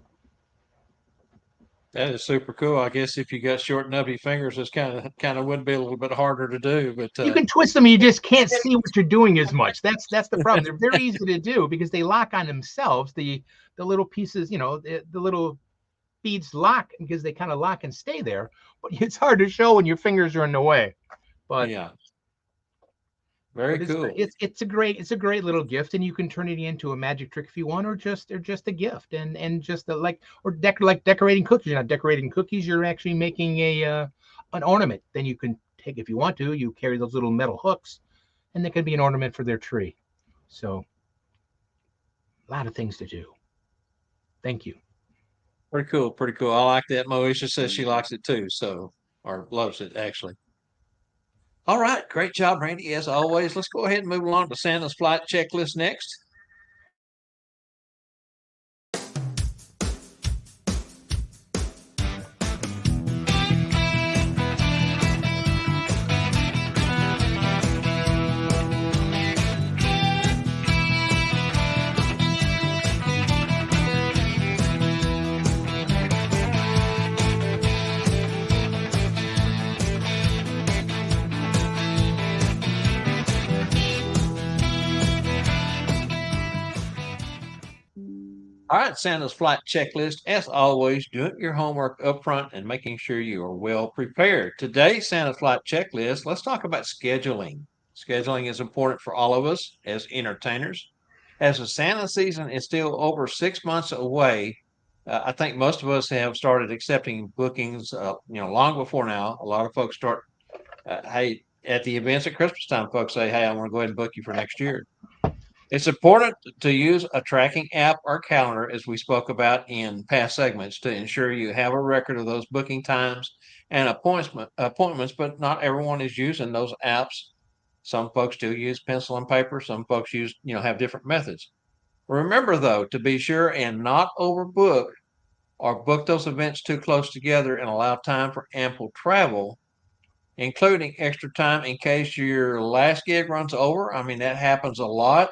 That is super cool. I guess if you got short, nubby fingers, it's kind of would be a little bit harder to do. But You can twist them and you just can't see what you're doing as much. That's the problem. They're very easy to do because they lock on themselves. The little pieces, the little beads lock because they kind of lock and stay there. But it's hard to show when your fingers are in the way. But yeah, very cool. it's a great little gift, and you can turn it into a magic trick if you want, or just a gift, and just like decorating cookies. You're not decorating cookies. You're actually making an ornament. Then you can take, if you want to, you carry those little metal hooks, and they can be an ornament for their tree. So a lot of things to do. Thank you. Pretty cool. Pretty cool. I like that. Moesha says she likes it too. So, or loves it actually. All right. Great job, Randy. As always, let's go ahead and move along to Santa's flight checklist next. All right, Santa's flight checklist. As always, doing your homework up front and making sure you are well prepared. Today's Santa's flight checklist, let's talk about scheduling. Scheduling is important for all of us as entertainers. As the Santa season is still over 6 months away, I think most of us have started accepting bookings, long before now. A lot of folks start, hey, at the events at Christmas time, folks say, hey, I want to go ahead and book you for next year. It's important to use a tracking app or calendar, as we spoke about in past segments, to ensure you have a record of those booking times and appointments, but not everyone is using those apps. Some folks do use pencil and paper. Some folks have different methods. Remember, though, to be sure and not overbook or book those events too close together and allow time for ample travel, including extra time in case your last gig runs over. I mean, that happens a lot.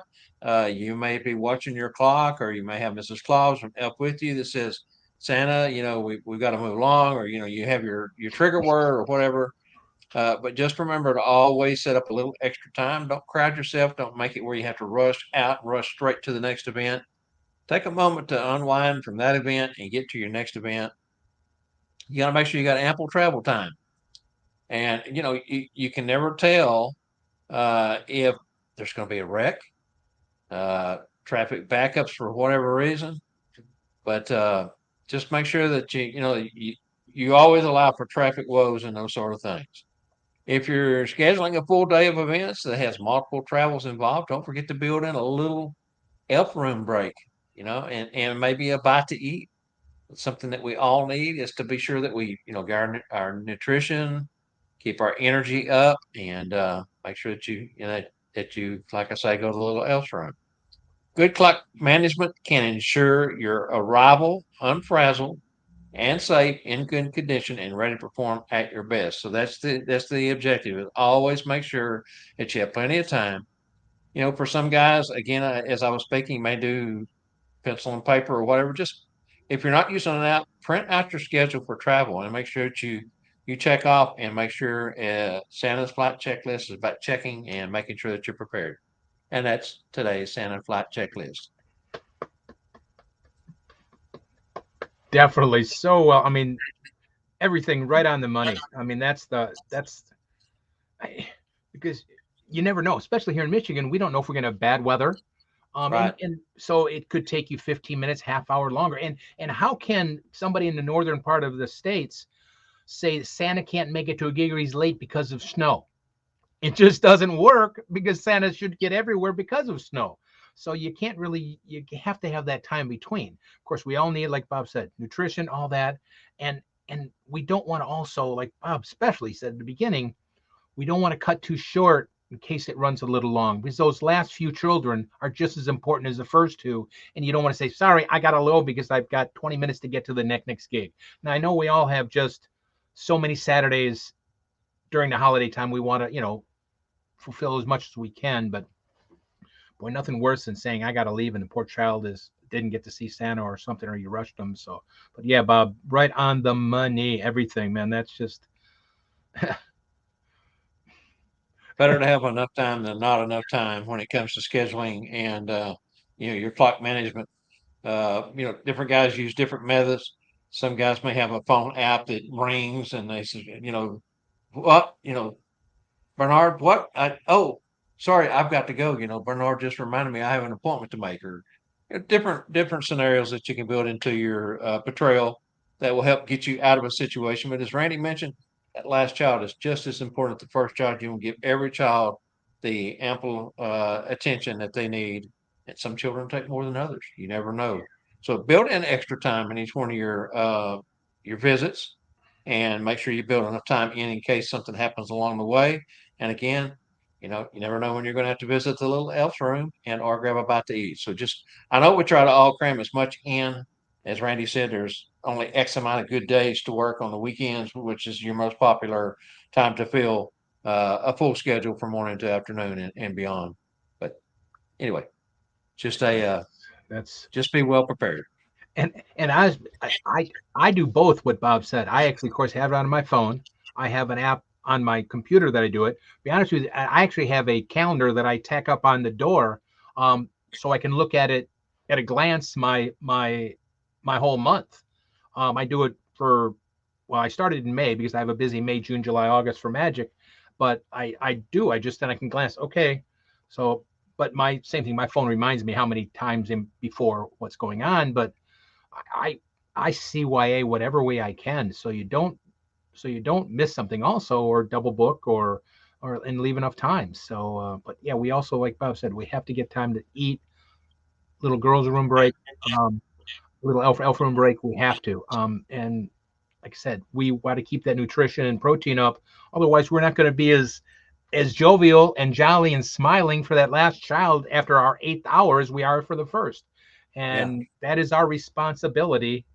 You may be watching your clock, or you may have Mrs. Claus up with you that says, Santa, we've got to move along, or, you have your trigger word or whatever. But just remember to always set up a little extra time. Don't crowd yourself. Don't make it where you have to rush out, rush straight to the next event. Take a moment to unwind from that event and get to your next event. You got to make sure you got ample travel time. And, you can never tell if there's going to be a wreck, traffic backups for whatever reason. But just make sure that you always allow for traffic woes and those sort of things. If you're scheduling a full day of events that has multiple travels involved, don't forget to build in a little elf room break, and maybe a bite to eat. Something that we all need is to be sure that we, guard our nutrition, keep our energy up, and make sure that you, like I say, go to the little elf room. Good clock management can ensure your arrival unfrazzled and safe, in good condition, and ready to perform at your best. So that's the objective. Is always make sure that you have plenty of time. For some guys, again, as I was speaking, may do pencil and paper or whatever. Just if you're not using an app, print out your schedule for travel and make sure that you check off and make sure Santa's flight checklist is about checking and making sure that you're prepared. And that's today's Santa flight checklist. Definitely so well. I mean, everything right on the money. I mean, because you never know, especially here in Michigan, we don't know if we're going to have bad weather. Right. And so it could take you 15 minutes, half hour longer. And how can somebody in the northern part of the states say Santa can't make it to a gig or he's late because of snow? It just doesn't work because Santa should get everywhere because of snow. So you have to have that time between. Of course, we all need, like Bob said, nutrition, all that. And we don't want to also, like Bob especially said at the beginning, we don't want to cut too short in case it runs a little long, because those last few children are just as important as the first two. And you don't want to say, sorry, I got a low because I've got 20 minutes to get to the next gig. Now, I know we all have just so many Saturdays during the holiday time. We want to, fulfill as much as we can, but boy, nothing worse than saying I got to leave and the poor child is didn't get to see Santa or something, or you rushed them. So, but yeah, Bob, right on the money, everything, man. That's just Better to have enough time than not enough time when it comes to scheduling and your clock management. Different guys use different methods. Some guys may have a phone app that rings and they say, what, Bernard, what? Sorry, I've got to go. Bernard just reminded me I have an appointment to make. Or different scenarios that you can build into your portrayal that will help get you out of a situation. But as Randy mentioned, that last child is just as important as the first child. You will give every child the ample attention that they need. And some children take more than others. You never know. So build in extra time in each one of your visits, and make sure you build enough time in case something happens along the way. And again, you never know when you're going to have to visit the little elf's room and or grab a bite to eat. So I know we try to all cram as much in. As Randy said, there's only X amount of good days to work on the weekends, which is your most popular time to fill a full schedule from morning to afternoon and beyond. But anyway, just that's just be well prepared. and I do both what Bob said. I actually, of course, have it on my phone. I have an app on my computer that I do it. To be honest with you, I actually have a calendar that I tack up on the door, so I can look at it at a glance my whole month. I do it for well, I started in May because I have a busy May, June, July, August for Magic, but I just then I can glance. Okay, so but my same thing. My phone reminds me how many times in before what's going on, but I I CYA whatever way I can so you don't miss something also or double book or and leave enough time. So but yeah, we also like Bob said we have to get time to eat. Little girls room break, um, little elf room break. We have to and like I said, we want to keep that nutrition and protein up. Otherwise, we're not going to be as jovial and jolly and smiling for that last child after our 8th hour as we are for the first. Yeah. And that is our responsibility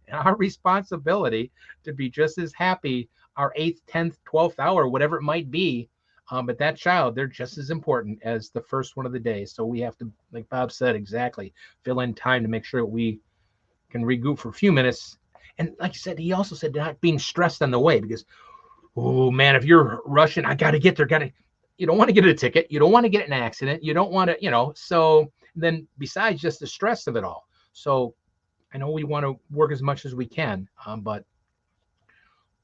to be just as happy our 8th, 10th, 12th hour, whatever it might be. But that child, they're just as important as the first one of the day. So we have to, like Bob said, exactly fill in time to make sure that we can regroup for a few minutes. And like I said, he also said not being stressed on the way because, oh man, if you're rushing, I got to get there, you don't want to get a ticket. You don't want to get in an accident. You don't want to, so then besides just the stress of it all. So I know we want to work as much as we can, but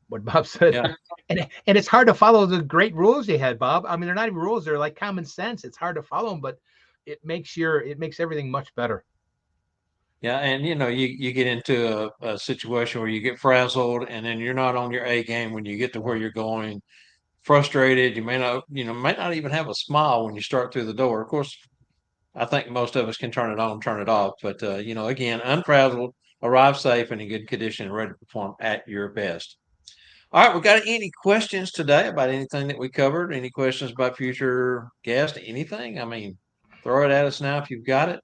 what Bob said, Yeah. and it's hard to follow the great rules you had, Bob. I mean, they're not even rules; they're like common sense. It's hard to follow them, but it makes everything much better. Yeah, and you get into a situation where you get frazzled, and then you're not on your A game when you get to where you're going. Frustrated, you may not even have a smile when you start through the door. Of course, I think most of us can turn it on, turn it off, but again, unfrazzled, arrive safe and in good condition, and ready to perform at your best. All right, we got any questions today about anything that we covered? Any questions about future guests? Anything? I mean, throw it at us now if you've got it.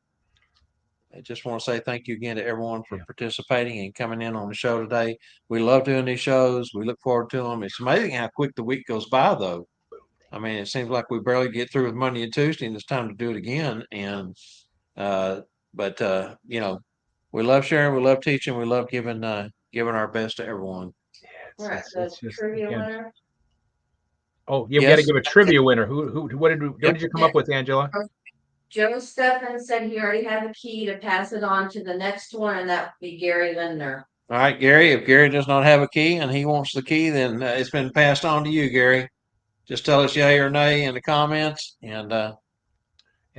I just want to say thank you again to everyone for Yeah. participating and coming in on the show today. We love doing these shows. We look forward to them. It's amazing how quick the week goes by, though. I mean, it seems like we barely get through with Monday and Tuesday, and it's time to do it again. And uh, but we love sharing, we love teaching, we love giving our best to everyone. We're at the It's just trivia again. winner. Oh yeah, we got to Yes, give a trivia winner. Who what yep. did you come up with, Angela? Joe Steffen said he already had the key to pass it on to the next one, and that would be Gary Lindner. All right, Gary. If Gary does not have a key and he wants the key, then it's been passed on to you, Gary. Just tell us yay or nay in the comments, and And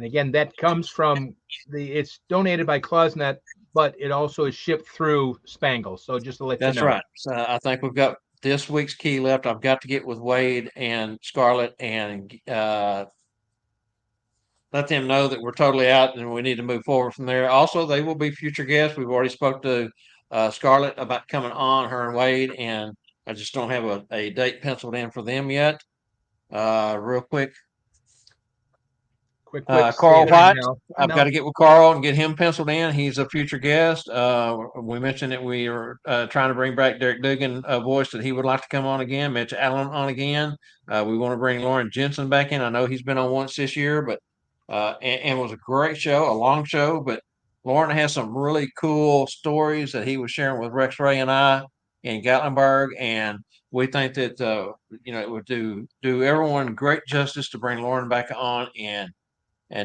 again, that comes from it's donated by ClausNet, but it also is shipped through Spangle. So just to let you that's know. right. So I think we've got this week's key left. I've got to get with Wade and Scarlett and let them know that we're totally out and we need to move forward from there. Also, they will be future guests. We've already spoke to Scarlett about coming on, her and Wade, and I just don't have a date penciled in for them yet. Real quick, Quick Carl scan. White. Mel. Hi, I've got Mel. to get with Carl and get him penciled in. He's a future guest. We mentioned that we are trying to bring back Derek Dugan, a voice that he would like to come on again. Mitch Allen on again. We want to bring Lauren Jensen back in. I know he's been on once this year, but and it was a great show, a long show, but Lauren has some really cool stories that he was sharing with Rex Ray and I in Gatlinburg, and we think that it would do everyone great justice to bring Lauren back on and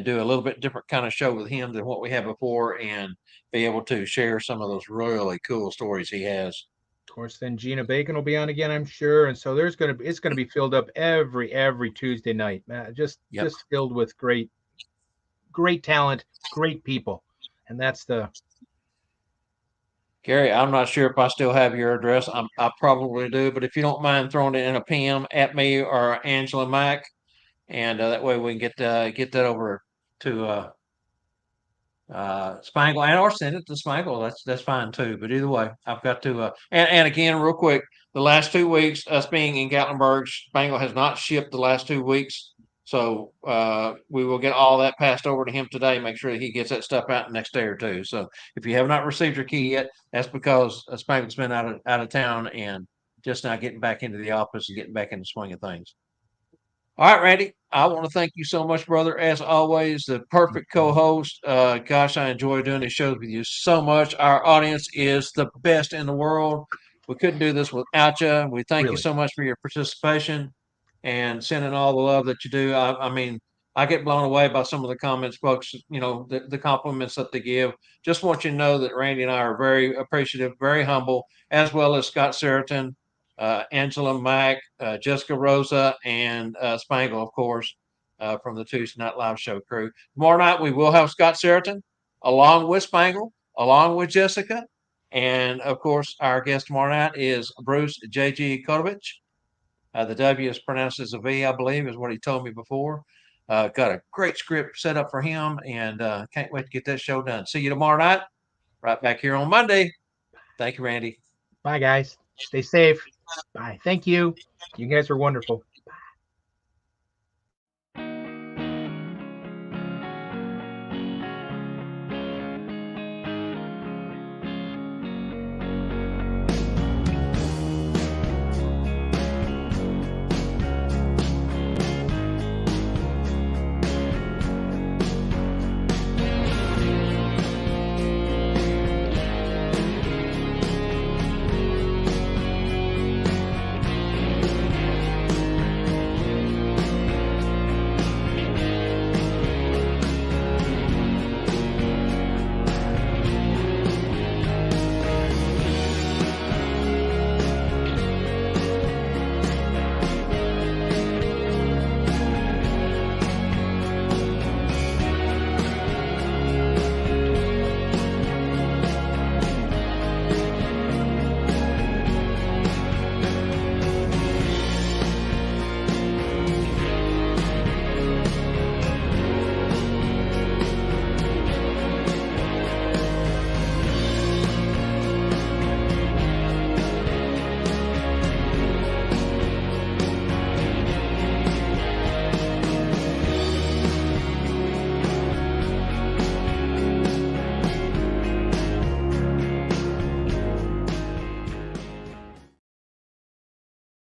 do a little bit different kind of show with him than what we had before, and be able to share some of those really cool stories he has. Of course, then Gina Bacon will be on again, I'm sure, and so it's gonna be filled up every Tuesday night. Yep. Just filled with great talent, great people, and that's the Gary, I'm not sure if I still have your address. I probably do, but if you don't mind throwing it in a PM at me or Angela Mack, and that way we can get that over to Spangle, and or send it to Spangle. That's fine too. But either way, I've got to and again, real quick, the last 2 weeks, us being in Gatlinburg, Spangle has not shipped the last 2 weeks. So we will get all that passed over to him today. Make sure that he gets that stuff out the next day or two. So if you have not received your key yet, that's because Spangle's been out of town and just now getting back into the office and getting back in the swing of things. All right, Randy, I want to thank you so much, brother. As always, the perfect co-host. Gosh, I enjoy doing these shows with you so much. Our audience is the best in the world. We couldn't do this without you. We thank you really so much for your participation and sending all the love that you do. I mean, I get blown away by some of the comments, folks, the compliments that they give. Just want you to know that Randy and I are very appreciative, very humble, as well as Scott Seriton, Angela Mack, Jessica Rosa, and Spangle, of course, from the Tuesday Night Live show crew. Tomorrow night, we will have Scott Seriton along with Spangle, along with Jessica. And of course, our guest tomorrow night is Bruce J.G. Kotovich. The W is pronounced as a V, I believe, is what he told me before. Got a great script set up for him, and can't wait to get that show done. See you tomorrow night, right back here on Monday. Thank you, Randy. bye guys. Stay safe. Bye. Thank you. You guys are wonderful.